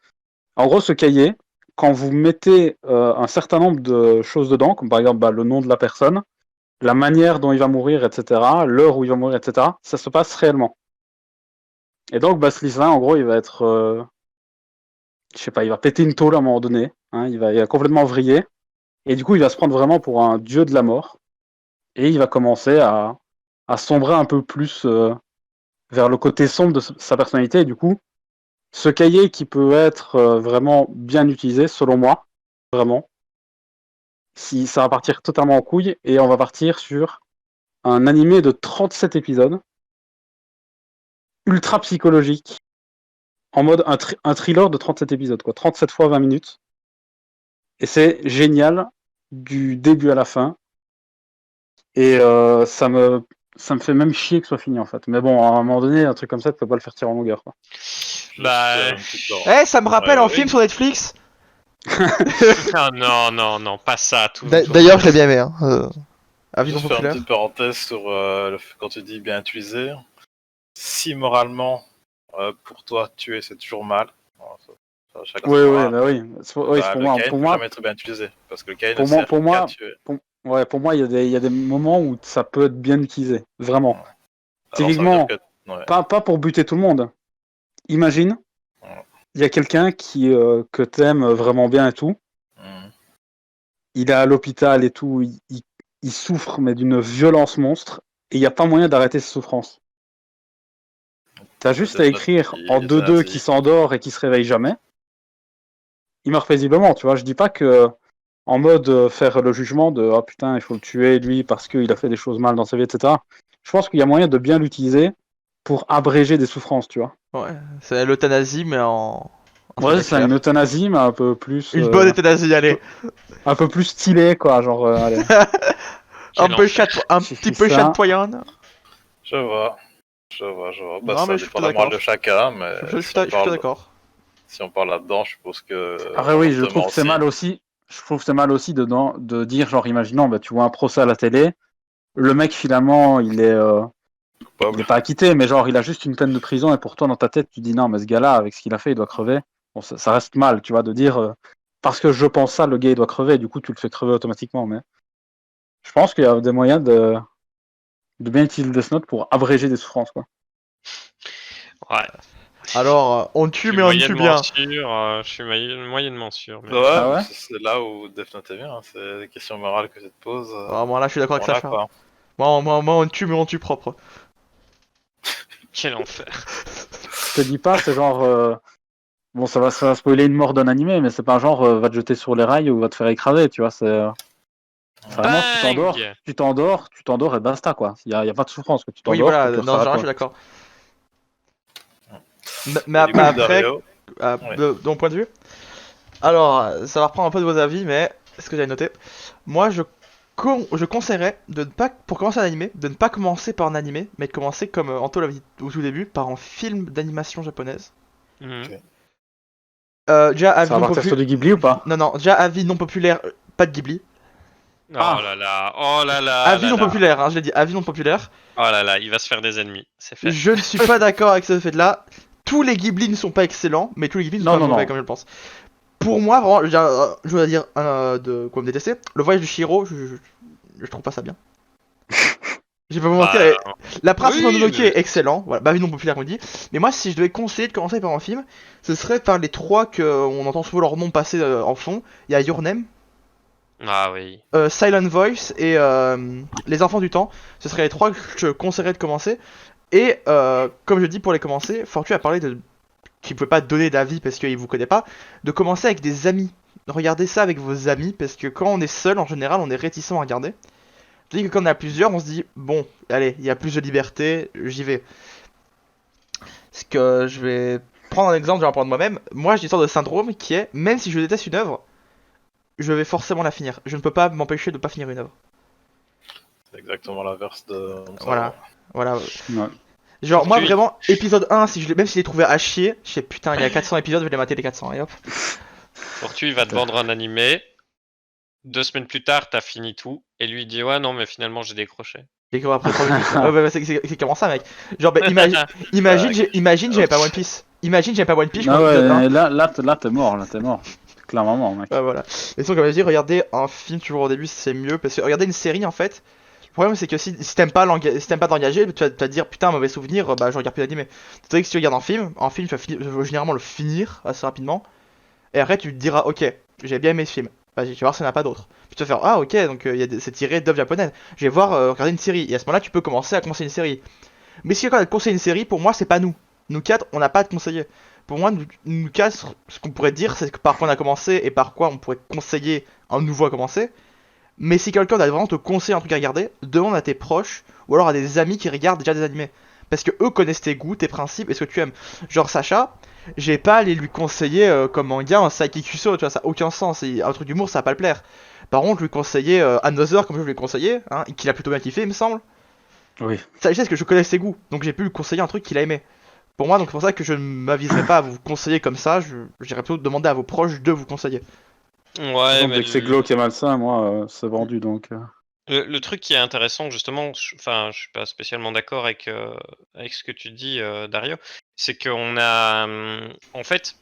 En gros, ce cahier, quand vous mettez un certain nombre de choses dedans, comme par exemple le nom de la personne, la manière dont il va mourir, etc., l'heure où il va mourir, etc., ça se passe réellement. Et donc, ce lycéen, en gros, il va être, je sais pas, il va péter une tôle à un moment donné, hein, il va complètement vriller, et du coup, il va se prendre vraiment pour un dieu de la mort, et il va commencer à sombrer un peu plus vers le côté sombre de sa personnalité, et du coup, ce cahier qui peut être vraiment bien utilisé, selon moi, vraiment, si ça va partir totalement en couille, et on va partir sur un animé de 37 épisodes, ultra psychologique, en mode un thriller de 37 épisodes, quoi, 37 fois 20 minutes. Et c'est génial du début à la fin. Et ça me fait même chier que ce soit fini en fait. Mais bon, à un moment donné, un truc comme ça, tu peux pas le faire tirer en longueur, quoi. Bah, Eh, ça me rappelle Ouais, un oui. film sur Netflix. Ah non, non, non, pas ça. Tout, D'ailleurs, je l'ai bien aimé. Hein. Avis non Juste faire une populaire. petite parenthèse sur quand tu dis bien utilisé. Si moralement, pour toi, tuer c'est toujours mal. Bon, chacun Oui, son oui, moral. bah oui. Oui, Bah, pour le moi, Kain pour peut moi, jamais être bien utilisé. Parce que le Kain pour ne moi, sert pour qu'à moi, tuer. ouais, pour moi, il y a des moments où ça peut être bien utilisé, vraiment. Alors, ça veut dire Typiquement, que. Ouais. pas pour buter tout le monde. Imagine, Ouais. il y a quelqu'un que t'aimes vraiment bien et tout. Mhm. Il est à l'hôpital et tout, il souffre, mais d'une violence monstre, et il n'y a pas moyen d'arrêter ses souffrances. T'as juste à Death Note, écrire il en est 2-2 nazi. qui s'endort et qui se réveille jamais. Il meurt paisiblement, tu vois. Je dis pas que en mode faire le jugement de ah putain, il faut le tuer lui parce qu'il a fait des choses mal dans sa vie, etc. Je pense qu'il y a moyen de bien l'utiliser pour abréger des souffrances, tu vois. Ouais, c'est l'euthanasie, mais en truc Ouais, à c'est une clair. euthanasie, mais Une bonne euthanasie, allez. un peu plus stylé, quoi. Genre, allez, Un Quel peu enfer. un j'ai petit fait peu ça. chatoyant. Je vois. Je vois. Bah, Non, ça mais je suis dépend plutôt de la morale d'accord. de chacun, mais Je suis plutôt d'accord. si on parle là-dedans, je suppose que Après, oui, je trouve avortement que c'est mal aussi. Je trouve que c'est mal aussi de dire, genre, imaginons, bah, tu vois un procès à la télé, le mec, finalement, il est pas acquitté, mais genre, il a juste une peine de prison, et pour toi, dans ta tête, tu dis, non, mais ce gars-là, avec ce qu'il a fait, il doit crever. Bon, ça reste mal, tu vois, de dire, parce que je pense ça, le gars, il doit crever, et du coup, tu le fais crever automatiquement, mais je pense qu'il y a des moyens de bien utiliser Death Note pour abréger des souffrances, quoi. Ouais. Alors, on Je tue, suis mais on tue moyennement bien. sûr. Je suis moyennement sûr. Mais... Ouais, Ah ouais? c'est là où Death Note est bien, hein. C'est les questions morales que tu te poses. Ah, moi là, je suis d'accord avec Voilà Sacha. quoi. Moi, on tue, mais on tue propre. Quel enfer. Je te dis pas, c'est genre, bon, ça va spoiler une mort d'un animé, mais c'est pas genre, va te jeter sur les rails ou va te faire écraser, tu vois, c'est... Vraiment, Bang. tu t'endors et basta, quoi. Y a pas de souffrance, que tu Oui, t'endors, ton voilà, cœur dans ce genre, je s'arrête, suis quoi. d'accord. Et du coup, Après, Dario, ouais. de mon point de vue, alors, ça va reprendre un peu de vos avis, mais ce que j'avais noté, moi, je conseillerais de ne pas, pour commencer un animé, de ne pas commencer par un animé, mais de commencer comme Anto l'a dit au tout début, par un film d'animation japonaise. Mhm. Déjà, Ça avis va non partir sur populaire. du Ghibli ou pas? Non, déjà, avis non populaire, pas de Ghibli. Oh Ah. là là. Oh là là. Avis là non là. populaire, hein, je l'ai dit, avis non populaire. Oh là là. Il va se faire des ennemis. C'est fait. Je ne suis pas d'accord avec ce fait-là. Tous les Ghibli ne sont pas excellents, mais tous les Ghibli ne sont Non, pas non, mauvais non. comme je le pense. Pour moi, vraiment, je voudrais dire de quoi me détester. Le voyage de Shiro, je trouve pas ça bien. J'ai pas vous mentir, Bah, la princesse oui, Mononoke mais- est excellent, voilà, bah vie non populaire comme dit. Mais moi, si je devais conseiller de commencer par un film, ce serait par les trois que on entend souvent leur nom passer en fond. Il y a Your Name, Ah oui. Silent Voice et Les Enfants du Temps. Ce seraient les trois que je conseillerais de commencer. Et comme je dis pour les commencer, Fortu a parlé de qui pouvait pas donner d'avis parce qu'il vous connaît pas, de commencer avec des amis. Regardez ça avec vos amis parce que quand on est seul, en général, on est réticent à regarder. Tandis que quand on est à plusieurs, on se dit, bon, allez, il y a plus de liberté, j'y vais. Ce que je vais prendre un exemple, je vais en prendre moi-même. Moi, j'ai une sorte de syndrome qui est, même si je déteste une œuvre, je vais forcément la finir. Je ne peux pas m'empêcher de pas finir une œuvre. C'est exactement l'inverse de mon Voilà. cerveau. Voilà. Ouais. Genre, moi, Tu- vraiment, épisode 1, si même si je l'ai trouvé à chier, je sais, putain, il y a 400 épisodes, je vais les mater les 400, et hop. Fortu, il va te vendre un animé. 2 semaines plus tard, t'as fini tout. Et lui, il dit ouais, non, mais finalement, j'ai décroché. Et après 3 minutes. Ouais, c'est comment ça, mec? Genre, bah, imagine, j'avais pas One Piece. Imagine, j'avais pas One Piece, je Ah prends l'épisode 1. ouais, là t'es mort, là t'es mort. Clairement, mec. Ouais, voilà. Et donc, comme je dis, regarder un film toujours au début, c'est mieux. Parce que regarder une série, en fait, le problème, c'est que si t'aimes pas t'engager, tu vas te dire, putain, mauvais souvenir, bah, je regarde plus d'animé. C'est-à-dire que si tu regardes un film, tu vas généralement le finir assez rapidement. Et après, tu te diras, ok, j'ai bien aimé ce film. Vas-y, tu vas voir s'il n'y en a pas d'autres. Puis tu vas faire, ah, ok, donc c'est tiré d'œuvres japonaises. Je vais voir, regarder une série. Et à ce moment-là, tu peux commencer à conseiller une série. Mais si quelqu'un a conseillé une série, pour moi, c'est pas nous. Nous quatre, on n'a pas à te conseiller. Pour moi, nous quatre, ce qu'on pourrait dire, c'est que par quoi on a commencé et par quoi on pourrait conseiller un nouveau à commencer. Mais si quelqu'un doit vraiment te conseiller un truc à regarder, demande à tes proches ou alors à des amis qui regardent déjà des animés. Parce que eux connaissent tes goûts, tes principes et ce que tu aimes. Genre Sacha, j'ai pas à aller lui conseiller comme manga un Saikikuso, tu vois, ça a aucun sens. Et un truc d'humour, ça va pas le plaire. Par contre, je lui conseillais Another comme je lui ai conseillé, hein, qu'il a plutôt bien kiffé, il me semble. Oui. Ça, je sais que je connais ses goûts, donc j'ai pu lui conseiller un truc qu'il a aimé. Pour moi, donc c'est pour ça que je ne m'aviserai pas à vous conseiller comme ça, j'irais plutôt demander à vos proches de vous conseiller. Ouais, Donc, mais dès que c'est glauque et malsain, moi, c'est vendu donc. le truc qui est intéressant, justement, enfin, je suis pas spécialement d'accord avec ce que tu dis, Dario, c'est qu'on a, en fait,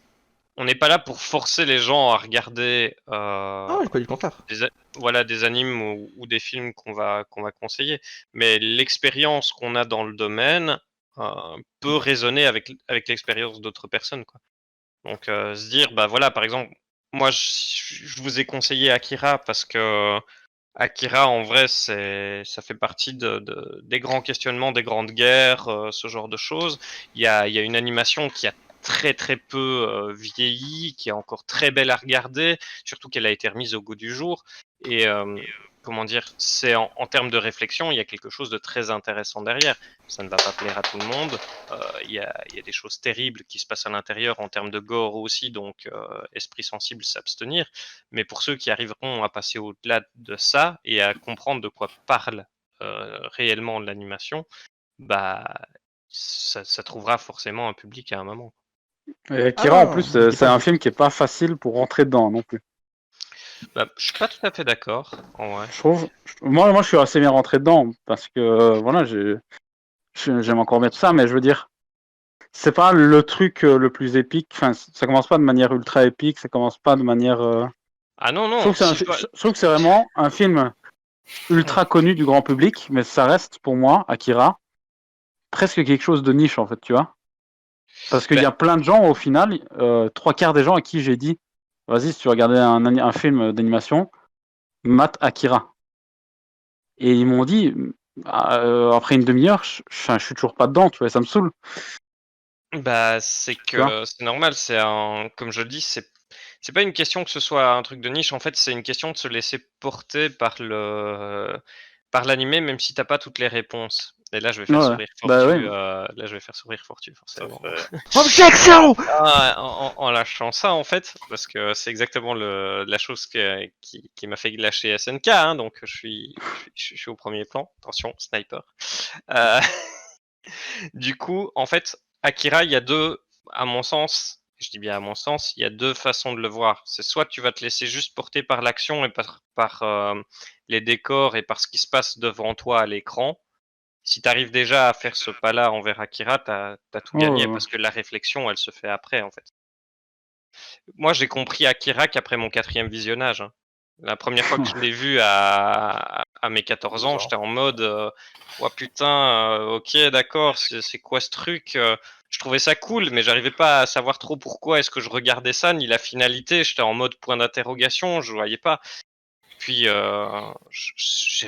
on n'est pas là pour forcer les gens à regarder, Ah, j'ai pas dit le contraire. voilà, des animes ou des films qu'on va conseiller. Mais l'expérience qu'on a dans le domaine peut résonner avec l'expérience d'autres personnes, quoi. Donc se dire, bah voilà, par exemple, moi je vous ai conseillé Akira parce que Akira, en vrai, ça fait partie des grands questionnements, des grandes guerres, ce genre de choses. Il y a une animation qui a très très peu vieilli, qui est encore très belle à regarder, surtout qu'elle a été remise au goût du jour. Et comment dire, c'est en termes de réflexion, il y a quelque chose de très intéressant derrière. Ça ne va pas plaire à tout le monde. Il y a des choses terribles qui se passent à l'intérieur en termes de gore aussi, donc esprit sensible, s'abstenir. Mais pour ceux qui arriveront à passer au-delà de ça et à comprendre de quoi parle réellement l'animation, bah ça trouvera forcément un public à un moment. Et Ah Akira, en non, plus, je dis c'est pas un du tout. film qui est pas facile pour rentrer dedans non plus. Bah, je suis pas tout à fait d'accord, en vrai. Je trouve. Moi, je suis assez bien rentré dedans parce que voilà, j'aime encore bien tout ça, mais je veux dire, c'est pas le truc le plus épique. Enfin, ça commence pas de manière ultra épique, ça commence pas de manière. Ah non, Je trouve non, que c'est si je dois... je trouve que c'est vraiment un film ultra connu du grand public, mais ça reste pour moi, Akira, presque quelque chose de niche en fait, tu vois. Parce qu'il y Ben, a plein de gens au final, 3/4 des gens à qui j'ai dit, vas-y, si tu regardais un film d'animation, mate Akira. Et ils m'ont dit, après une demi-heure, je suis toujours pas dedans, tu vois, ça me saoule, bah, c'est tu vois. que c'est normal, comme je le dis, c'est pas une question que ce soit un truc de niche, en fait, c'est une question de se laisser porter par l'animé, même si t'as pas toutes les réponses. Et là, je vais faire Ouais, sourire bah ouais. Fortu, Ça forcément. fait... Objection! Ah, en lâchant ça, en fait, parce que c'est exactement la chose qui m'a fait lâcher SNK, hein, donc je suis au premier plan. Attention, sniper. Euh, du coup, en fait, Akira, il y a deux, à mon sens, je dis bien à mon sens, il y a deux façons de le voir. C'est soit tu vas te laisser juste porter par l'action et par les décors et par ce qui se passe devant toi à l'écran. Si tu arrives déjà à faire ce pas-là envers Akira, t'as tout gagné Oh, parce que la réflexion, elle se fait après, en fait. Moi, j'ai compris Akira qu'après mon 4e visionnage, hein. La première fois que je l'ai vu à mes 14 12 ans, ans. j'étais en mode «Ouah putain, OK, d'accord, c'est quoi ce truc?» Je trouvais ça cool, mais j'arrivais pas à savoir trop pourquoi est-ce que je regardais ça, ni la finalité. J'étais en mode point d'interrogation, je voyais pas. Puis je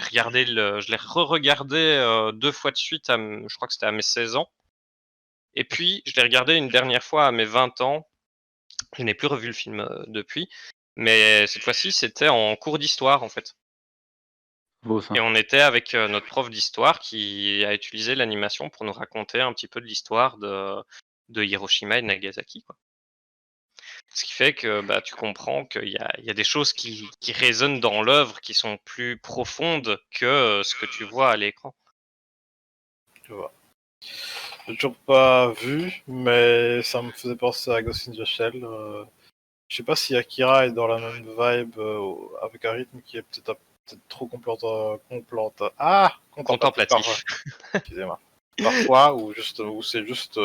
l'ai re-regardé 2 fois de suite je crois que c'était à mes 16 ans et puis je l'ai regardé une dernière fois à mes 20 ans. Je n'ai plus revu le film depuis, mais cette fois-ci, c'était en cours d'histoire, en fait. Beau ça. Et on était avec notre prof d'histoire qui a utilisé l'animation pour nous raconter un petit peu de l'histoire de Hiroshima et de Nagasaki, quoi. Ce qui fait que tu comprends qu'il y a des choses qui résonnent dans l'œuvre qui sont plus profondes que ce que tu vois à l'écran. Tu vois. J'ai toujours pas vu, mais ça me faisait penser à Ghost in the Shell. Je sais pas si Akira est dans la même vibe, avec un rythme qui est peut-être trop Contemplatif. Excusez-moi. Parfois, ou c'est juste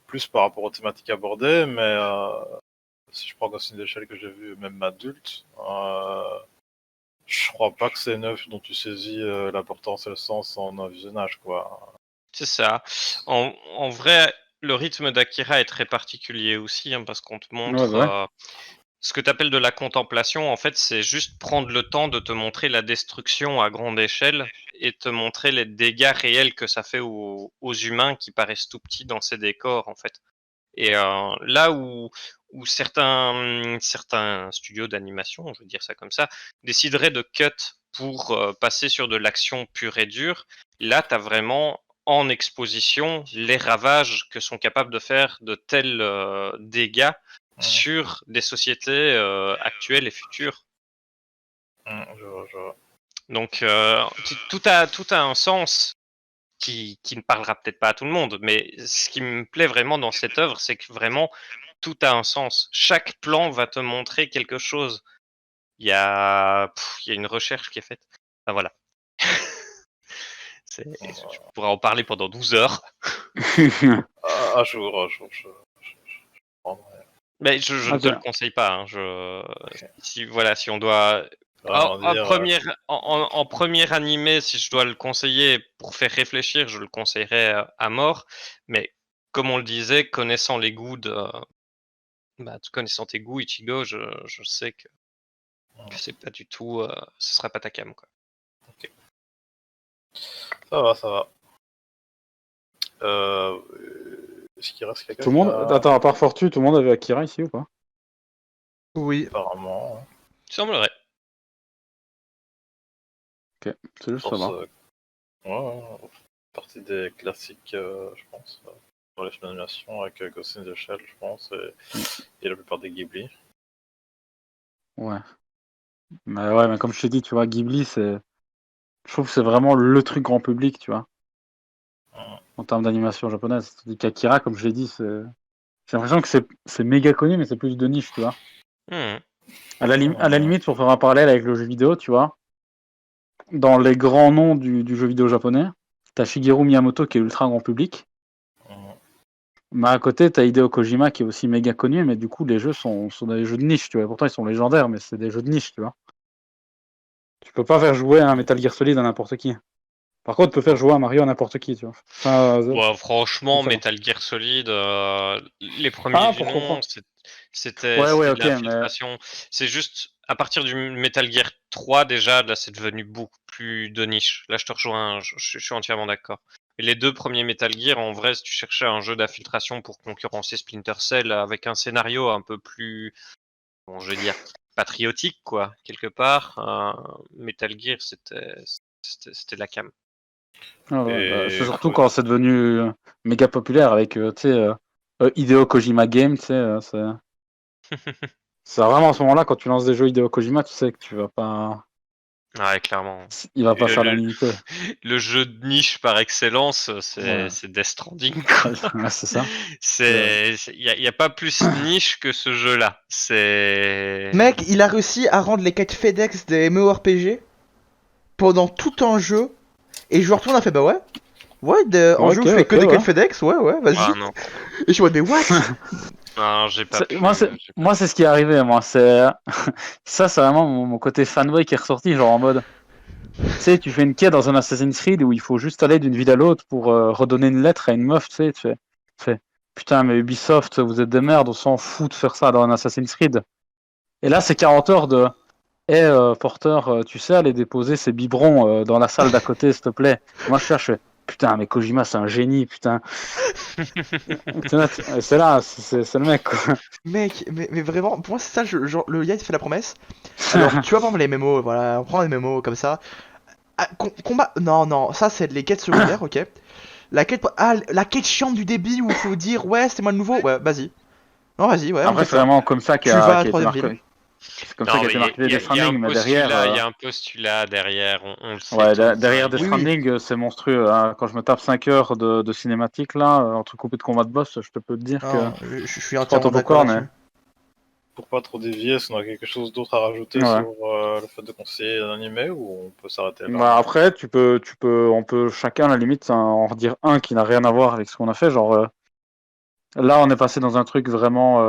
plus par rapport aux thématiques abordées, mais si je prends Ghost in the Shell que j'ai vu même adulte, je crois pas que c'est une œuvre dont tu saisis l'importance et le sens en un visionnage, quoi. C'est ça. En vrai, le rythme d'Akira est très particulier aussi, hein, parce qu'on te montre Ouais. ce que tu appelles de la contemplation. En fait, c'est juste prendre le temps de te montrer la destruction à grande échelle et te montrer les dégâts réels que ça fait aux humains qui paraissent tout petits dans ces décors, en fait. Et là où certains studios d'animation, je veux dire ça comme ça, décideraient de cut pour passer sur de l'action pure et dure, là, tu as vraiment en exposition les ravages que sont capables de faire de tels dégâts sur des sociétés actuelles et futures. Je vois. Donc tout a un sens qui ne parlera peut-être pas à tout le monde, mais ce qui me plaît vraiment dans cette œuvre, c'est que vraiment tout a un sens. Chaque plan va te montrer quelque chose. Il y a une recherche qui est faite. Enfin, voilà. Je pourrais en parler pendant 12 heures. Un jour, je prendrai. Mais je ne te le conseille pas. Hein. Si on doit. En premier animé, si je dois le conseiller pour faire réfléchir, je le conseillerais à mort. Mais comme on le disait, connaissant les goûts connaissant tes goûts, Ichigo, je sais que c'est pas du tout, ce sera pas ta cam, quoi. Ok. Ça va. Est-ce qu'il reste quelqu'un? Tout le monde. Attends, à part Fortu, tout le monde avait Akira ici ou pas? Oui. Apparemment. Il semblerait. Ok, c'est juste ça. Partie des classiques, je pense, pour les films d'animation avec Ghost in the Shell, je pense, et la plupart des Ghibli. Ouais. Mais comme je t'ai dit, tu vois, Ghibli, je trouve que c'est vraiment le truc grand public, tu vois, en termes d'animation japonaise. Tandis qu'Akira, comme je l'ai dit, j'ai l'impression que c'est méga connu, mais c'est plus de niche, tu vois. À la limite, pour faire un parallèle avec le jeu vidéo, tu vois, dans les grands noms du jeu vidéo japonais, t'as Shigeru Miyamoto qui est ultra grand public. Mais à côté, t'as Hideo Kojima qui est aussi méga connu, mais du coup, les jeux sont des jeux de niche, tu vois. Pourtant, ils sont légendaires, mais c'est des jeux de niche, tu vois. Tu peux pas faire jouer un Metal Gear Solid à n'importe qui. Par contre, tu peux faire jouer un Mario à n'importe qui, tu vois. Enfin, franchement, Metal Gear Solid, les premiers du nom, c'était de l'infiltration. Mais... C'est juste, à partir du Metal Gear 3, déjà, là, c'est devenu beaucoup plus de niche. Là, je te rejoins, je suis entièrement d'accord. Et les deux premiers Metal Gear, en vrai, si tu cherchais un jeu d'infiltration pour concurrencer Splinter Cell avec un scénario un peu plus, bon, je veux dire, patriotique, quoi, quelque part, Metal Gear, c'était la cam. C'est surtout quand c'est devenu méga populaire avec Hideo Kojima Game, tu sais, c'est vraiment à ce moment-là, quand tu lances des jeux Hideo Kojima, tu sais que tu vas pas... Ouais, clairement. Il va pas faire l'unité. Le jeu de niche par excellence, c'est Death Stranding, quoi. Ouais, c'est ça. Il y a pas plus niche que ce jeu-là. Mec, il a réussi à rendre les quêtes FedEx des MMORPG pendant tout un jeu. Et le joueur tout le monde a fait bah ouais. En jeu, je fais que des quêtes FedEx, ouais, vas-y. Ah, non. Et je suis mais what? Non, j'ai pas pu. Moi, c'est ce qui est arrivé, moi. Ça, c'est vraiment mon côté fanboy qui est ressorti, genre en mode... Tu sais, tu fais une quête dans un Assassin's Creed où il faut juste aller d'une ville à l'autre pour redonner une lettre à une meuf, tu sais, tu fais putain, mais Ubisoft, vous êtes des merdes, on s'en fout de faire ça dans un Assassin's Creed. Et là, c'est 40 heures de Porter, tu sais, aller déposer ces biberons dans la salle d'à côté, s'il te plaît. Moi, je cherche, putain, mais Kojima, c'est un génie, putain. Putain, c'est là, c'est le mec, quoi. Mec, mais vraiment, pour moi, c'est ça, genre, le gars, il te fait la promesse. Alors, tu vois, par exemple, les mémos, voilà, on prend les mémos comme ça. Ah, combat. Non, non, ça, c'est les quêtes secondaires, ok. La quête chiante du débit où il faut dire, ouais, c'est moi le nouveau. Ouais, vas-y. Non, vas-y, ouais, on Après, fait c'est ça. vraiment comme ça Tu vas à la qui a été troisième marqué. ville. C'est comme Non, ça qu'a mais été marqué il y des a un Stranding, mais derrière. postulat, il y a un postulat derrière, on le sait Ouais, tous, derrière hein. Death Oui, oui. Stranding, c'est monstrueux, hein. Quand je me tape 5 heures de cinématique, là, entre coupé de combat de boss, je peux te dire que Non, je suis je prends entièrement ton d'accord popcorn. là-dessus. Pour pas trop dévier, si on a quelque chose d'autre à rajouter Ouais. sur le fait de conseiller un animé ou on peut s'arrêter là? Bah après, on peut chacun à la limite en redire un qui n'a rien à voir avec ce qu'on a fait. Genre, là, on est passé dans un truc vraiment,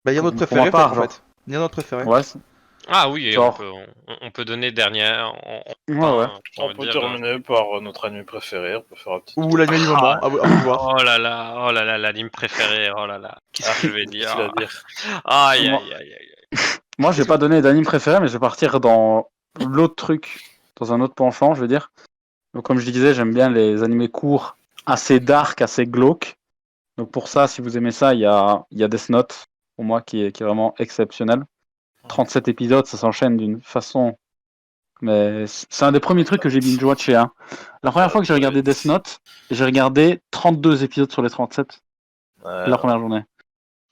Bah, il y a notre pour ma préféré, peut-être, part, en genre. fait. Il y a notre préféré. Ouais, Ah oui, et genre, on peut donner dernière, ouais, enfin, ouais. j'ai On envie de peut dire, terminer par notre anime préféré, on peut faire un petit Ou tour. l'anime du moment, à vous de voir. oh là là, l'anime préféré, oh là là, qu'est-ce que je vais dire? Difficile à dire. Aïe, Moi, aïe, aïe, aïe. moi, j'ai pas donné d'anime préféré, mais je vais partir dans l'autre truc, dans un autre penchant, je veux dire. Donc, comme je disais, j'aime bien les animés courts, assez dark, assez glauques. Donc, pour ça, si vous aimez ça, il y a Death Note, pour moi, qui est vraiment exceptionnel. 37 épisodes, ça s'enchaîne d'une façon. Mais c'est un des premiers trucs que j'ai binge-watché. Hein. La première fois que j'ai regardé Death Note, j'ai regardé 32 épisodes sur les 37 la première journée.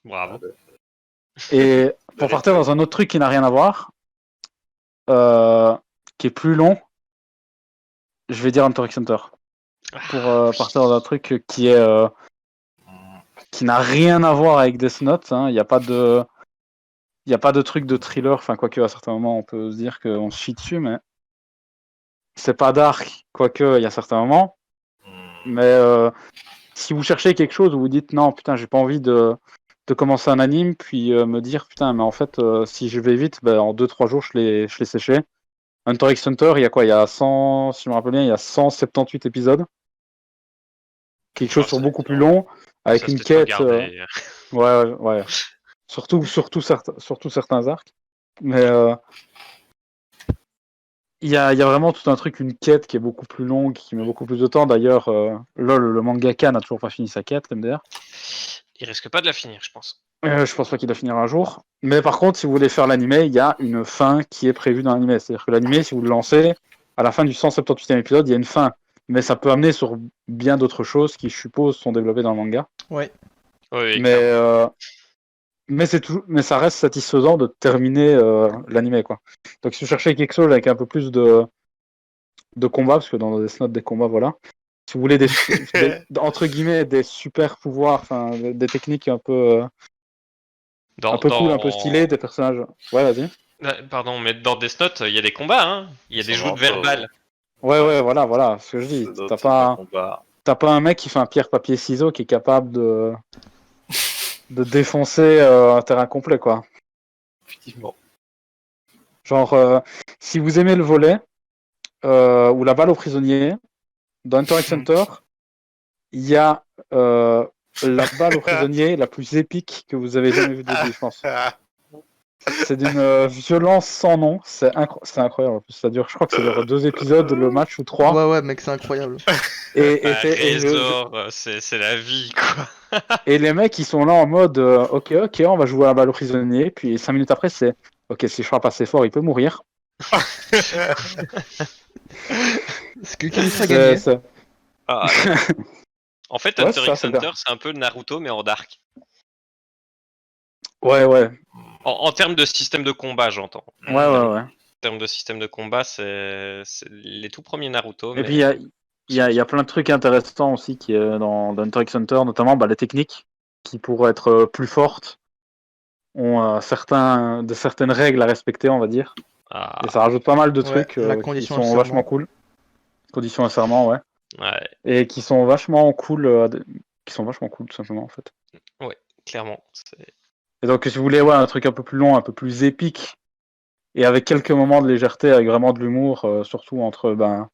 Bravo. Et pour partir dans un autre truc qui n'a rien à voir, qui est plus long, je vais dire Hunter x Hunter. Pour partir dans un truc qui n'a rien à voir avec Death Note. Hein. Il n'y a pas de truc de thriller. Enfin, quoique à certains moments, on peut se dire qu'on se chie dessus, mais c'est pas dark, quoique il y a certains moments. Mais si vous cherchez quelque chose où vous dites non, putain, j'ai pas envie de commencer un anime, puis me dire putain, mais en fait, si je vais vite, ben, en 2-3 jours, je l'ai séché. Hunter x Hunter, il y a quoi? Il y a 100, si je me rappelle bien, il y a 178 épisodes. Quelque chose sur beaucoup plus long, avec Ça, une c'était quête. regardé. Ouais. Surtout certains arcs. Mais il y a vraiment tout un truc, une quête qui est beaucoup plus longue, qui met beaucoup plus de temps. D'ailleurs, LOL, le mangaka n'a toujours pas fini sa quête, MDR. Il risque pas de la finir, je pense. Je pense pas qu'il la finira un jour. Mais par contre, si vous voulez faire l'animé, il y a une fin qui est prévue dans l'animé. C'est-à-dire que l'animé, si vous le lancez, à la fin du 178e épisode, il y a une fin. Mais ça peut amener sur bien d'autres choses qui, je suppose, sont développées dans le manga. Ouais. Oui, Mais mais ça reste satisfaisant de terminer l'animé, quoi. Donc si vous cherchez quelque chose avec un peu plus de combat, parce que dans Death Note, des combats, voilà. Si vous voulez entre guillemets des super pouvoirs, enfin des techniques un peu cool, un peu stylées, des personnages. Ouais, vas-y. Pardon, mais dans Death Note, il y a des combats, hein. Il y a des joutes verbales. Ouais, voilà, ce que je dis. T'as pas un mec qui fait un pierre papier ciseaux qui est capable de défoncer un terrain complet, quoi. Effectivement. Genre, si vous aimez le volet ou la balle aux prisonniers, dans Hunter x Hunter, il y a la balle aux prisonniers la plus épique que vous avez jamais vue de vie, je pense. C'est d'une violence sans nom, c'est incroyable. En plus, ça dure, je crois que ça dure 2 épisodes le match ou 3. Ouais, mec, c'est incroyable. C'est la vie, quoi. Et les mecs, ils sont là en mode ok, on va jouer à la balle aux prisonniers. Puis 5 minutes après, c'est ok, si je frappe assez fort, il peut mourir. Ce que Kalista a gagné. Ah, en fait, Ouais, Hunter ça, x c'est Hunter, c'est un peu Naruto, mais en dark. Ouais. En termes de système de combat, j'entends. Ouais. En termes de système de combat, c'est les tout premiers Naruto. Et mais... puis, il y a plein de trucs intéressants aussi qui est dans Hunter x Hunter, notamment les techniques qui, pour être plus fortes, ont certaines règles à respecter, on va dire. Ah, Et ça rajoute pas mal de Ouais, trucs la qui condition sont de vachement serment. cool. Conditions à serment, ouais. ouais, Et qui sont vachement cool, tout simplement, en fait. clairement. Et donc, si vous voulez, un truc un peu plus long, un peu plus épique, et avec quelques moments de légèreté, avec vraiment de l'humour, surtout entre la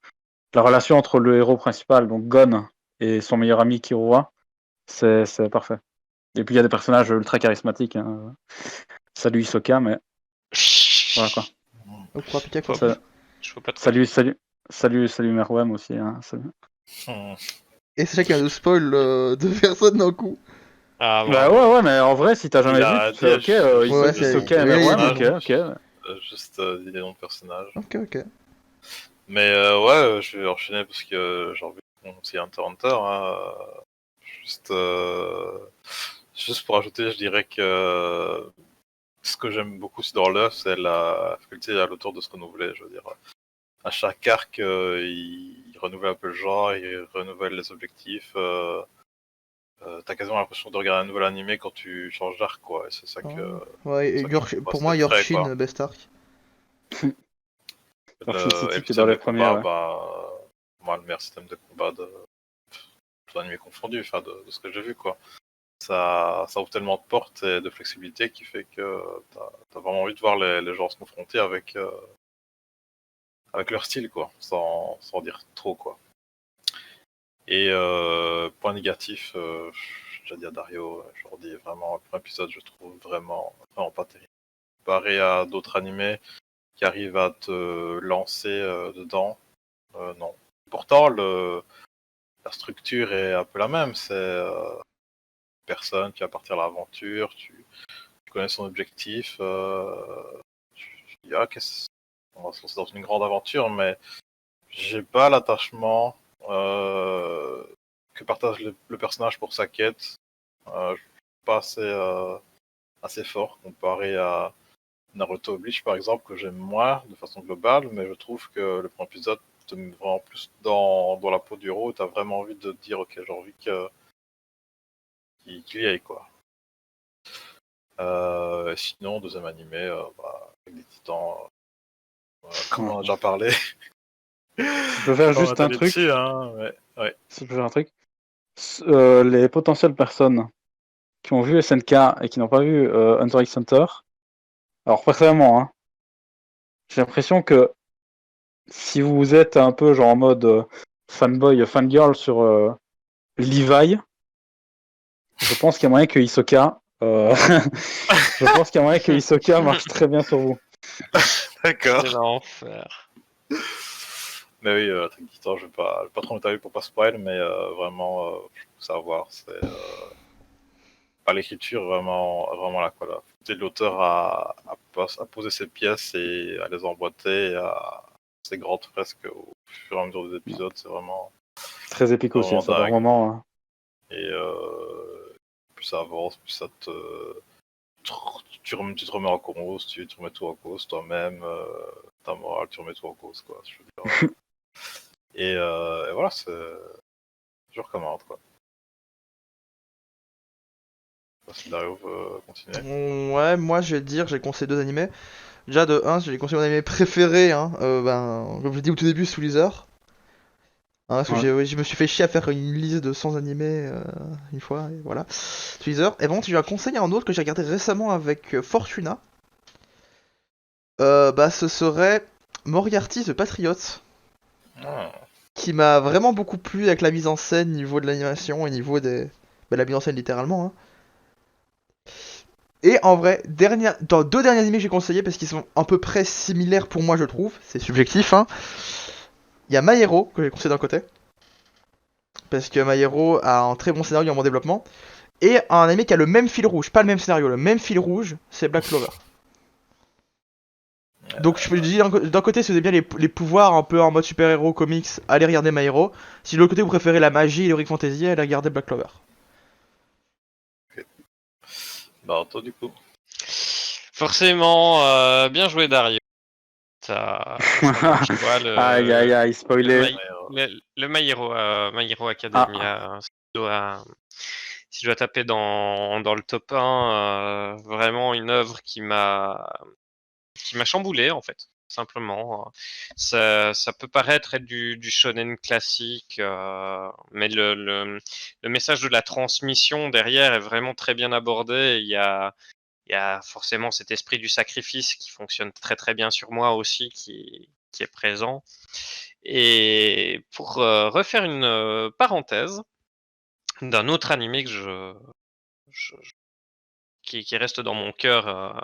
relation entre le héros principal, donc Gon, et son meilleur ami Killua, c'est parfait. Et puis il y a des personnages ultra charismatiques. Hein. Salut Hisoka, mais voilà quoi. Oh, quoi, Pika, quoi. Je vois pas de quoi. Salut Meruem aussi. Hein. Salut. Et c'est chacun de spoil deux personnes d'un coup. Ah, Bah ouais, mais en vrai, si t'as jamais Il a vu, tu fais dit, ok, juste Ouais, des c'est- Hisoka oui, Emerald, mais ok, bon. ok. Juste des noms de personnages. Ok. Mais ouais, je vais enchaîner parce que j'ai envie de commencer Hunter x Hunter. Hein. Juste, juste pour ajouter, je dirais que ce que j'aime beaucoup aussi dans l'œuvre, c'est la faculté à l'auteur de se renouveler. Je veux dire, à chaque arc, il renouvelle un peu le genre, il renouvelle les objectifs. T'as quasiment l'impression de regarder un nouvel animé quand tu changes d'arc, quoi. Et c'est ça que, Ouais, et ça que je trouve pour assez moi, frais, quoi. Yorshin, best arc. Yorkshire Et City, puis t'es dans système les de premiers, combat, ouais. moi, le meilleur système de combat de tout anime confondu, enfin, de ce que j'ai vu, quoi. Ça ouvre tellement de portes et de flexibilité qui fait que t'as vraiment envie de voir les gens se confronter avec leur style, quoi, sans dire trop, quoi. Et point négatif, j'ai déjà dit à Dario, je leur dis vraiment, le premier épisode, je trouve vraiment pas terrible. Comparé à d'autres animés qui arrivent à te lancer dedans, non. Pourtant, la structure est un peu la même, c'est personne qui va partir à l'aventure, tu connais son objectif, tu dis, ah, on va se lancer dans une grande aventure, mais j'ai pas l'attachement que partage le personnage pour sa quête. Je suis pas assez fort comparé à Naruto Bleach par exemple, que j'aime moins de façon globale, mais je trouve que le premier épisode te met vraiment plus dans la peau du héros, t'as vraiment envie de te dire ok, j'ai envie qu'il y aille, quoi. Sinon, deuxième animé, avec des titans, comme on a déjà parlé. Si je peux faire On va juste un t'aller truc, dessus, hein, ouais. si je peux faire un truc, les potentielles personnes qui ont vu SNK et qui n'ont pas vu Hunter x Hunter, alors personnellement, hein, j'ai l'impression que si vous êtes un peu genre en mode fanboy, fangirl sur Levi, je pense qu'il y a moyen que Hisoka, je pense qu'il y a moyen que Hisoka marche très bien sur vous. D'accord. c'est l'enfer. Mais oui, Attack on Titan, je vais pas trop m'étaler pour pas spoil, mais vraiment, je trouve ça à voir. C'est pas l'écriture, vraiment là, quoi. Là. L'auteur à poser ses pièces et à les emboîter, à ses grandes fresques au fur et à mesure des épisodes, c'est Très épique aussi, vraiment ça par dingue. moment. Hein. Et plus ça avance, plus ça tu te remets en cause, tu remets tout en cause toi-même, ta morale, tu remets tout en cause, quoi. Je veux dire. Et voilà, je recommande, quoi. Je sais pas si Dario veut continuer. Ouais, moi je vais te dire, j'ai conseillé deux animés. Déjà de 1, j'ai conseillé mon animé préféré, hein, comme je l'ai dit au tout début, Soul Eater. Hein, parce que Ouais. je me suis fait chier à faire une liste de 100 animés une fois, et voilà. Soul Eater. Et bon, tu lui as conseillé un autre que j'ai regardé récemment avec Fortuna. Ce serait Moriarty the Patriot, Ah, qui m'a vraiment beaucoup plu avec la mise en scène, niveau de l'animation et niveau des... la mise en scène littéralement, hein. Et en vrai, dans deux derniers animés que j'ai conseillés, parce qu'ils sont à peu près similaires pour moi je trouve, c'est subjectif, hein. Il y a My Hero, que j'ai conseillé d'un côté, parce que My Hero a un très bon scénario en bon développement, et un anime qui a le même fil rouge, pas le même scénario, le même fil rouge, c'est Black Clover. Donc je peux dire d'un côté si vous aimez bien les pouvoirs un peu en mode super-héros comics, allez regarder My Hero. Si de l'autre côté vous préférez la magie et l'heroic fantasy, allez regarder Black Clover. bah, toi, du coup. Forcément, bien joué Dario. Tu vois, Aïe aïe aïe, spoilé. le My Hero Ah, Academia, si je dois taper dans le top 1, vraiment une œuvre qui m'a chamboulé en fait, simplement. Ça peut paraître être du shonen classique, mais le message de la transmission derrière est vraiment très bien abordé. Il y a forcément cet esprit du sacrifice qui fonctionne très très bien sur moi aussi, qui est présent. Et pour refaire une parenthèse d'un autre animé que je- qui reste dans mon cœur,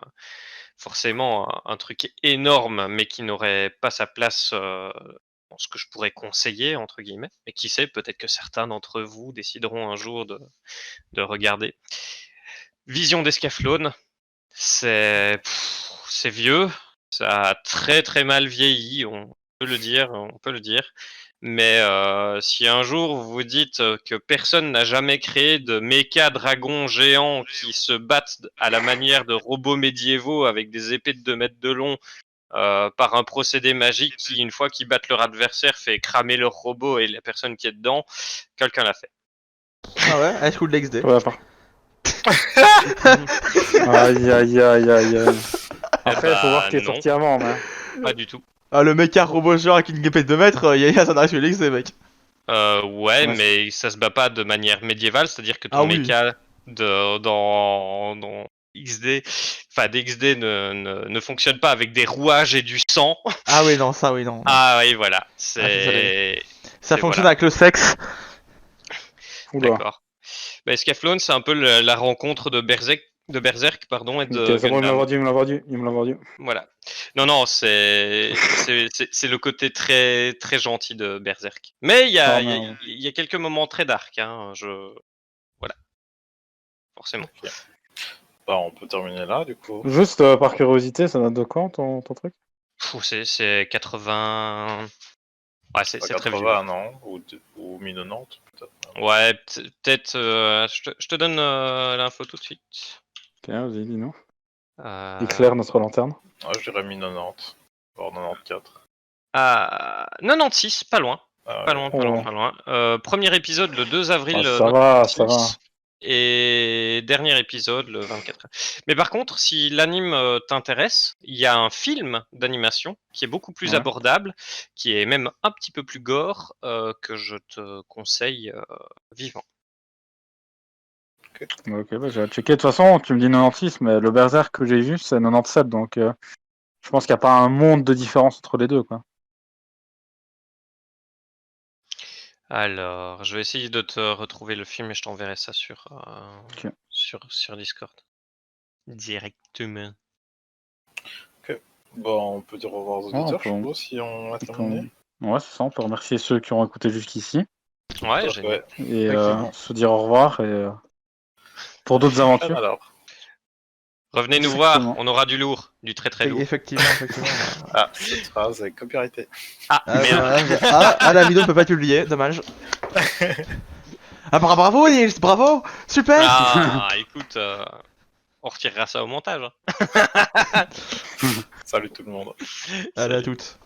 forcément un truc énorme, mais qui n'aurait pas sa place ce que je pourrais conseiller, entre guillemets. Et qui sait, peut-être que certains d'entre vous décideront un jour de regarder. Vision d'Escaflowne, c'est vieux, ça a très très mal vieilli, on peut le dire. Mais si un jour vous vous dites que personne n'a jamais créé de méca dragons géants qui se battent à la manière de robots médiévaux avec des épées de 2 mètres de long par un procédé magique qui, une fois qu'ils battent leur adversaire, fait cramer leur robot et la personne qui est dedans, quelqu'un l'a fait. Ah ouais, High School DxD. Ouais, aïe, aïe, aïe, aïe, aïe. Après, il faut voir qui est non, sorti avant, mais... pas du tout. Ah, le mecha robot genre avec une épée de 2 mètres, y'a ça dans High School DxD, mec. Ouais, Ouais, mais ça se bat pas de manière médiévale, c'est-à-dire que ton Ah oui. méca dans XD, enfin DXD ne fonctionne pas avec des rouages et du sang. Ah oui, non, ça oui, non. Ah oui, voilà, Ah, ça c'est fonctionne voilà. avec le sexe. Oula. D'accord. Bah, Scaflowne, c'est un peu la rencontre de Berserk, pardon, et de Ok, c'est bon, il me l'a Gundam. vendu. Voilà. Non, c'est le côté très très gentil de Berserk. Mais il y a, Ah, il y a- merde. il y a quelques moments très dark, hein, voilà, forcément. Bah, on peut terminer là, du coup. Juste par curiosité, ça date de quand ton truc? C'est 80. Ouais, c'est Pas très vieux. 80, non, ou 1090, peut-être. Ouais, peut-être. Je te donne l'info tout de suite. Ok, vas-y, dis-nous. Euh, Éclaire notre lanterne. Ouais, je dirais 1090, voire 94. 96, pas loin. Ah, Pas loin, pas Oh. loin, pas loin. Premier épisode le 2 avril Ah, ça va, ça va. 96. Et dernier épisode le 24. Mais par contre, si l'anime t'intéresse, il y a un film d'animation qui est beaucoup plus Ouais. abordable, qui est même un petit peu plus gore, que je te conseille vivant. Ok, bah, j'ai checké. De toute façon, tu me dis 96, mais le Berserk que j'ai vu, c'est 97, donc je pense qu'il n'y a pas un monde de différence entre les deux, quoi. Alors, je vais essayer de te retrouver le film et je t'enverrai ça Ok. sur Discord. Directement. Bon, on peut dire au revoir aux auditeurs, on peut- je suppose, si on a terminé. Ouais, c'est ça, on peut remercier ceux qui ont écouté jusqu'ici. Ouais, Ouais. génial. Et Effectivement. se dire au revoir et pour d'autres aventures. Alors. Revenez nous Exactement. voir, on aura du lourd, du très très lourd. Effectivement. Ah, cette phrase est copyrightée. Ah, Ah, merde. dommage. La vidéo ne peut pas être publiée, dommage. Ah, bravo Nils, bravo, super. Ah, écoute, on retirera ça au montage. Hein. Salut tout le monde. Allez à toutes.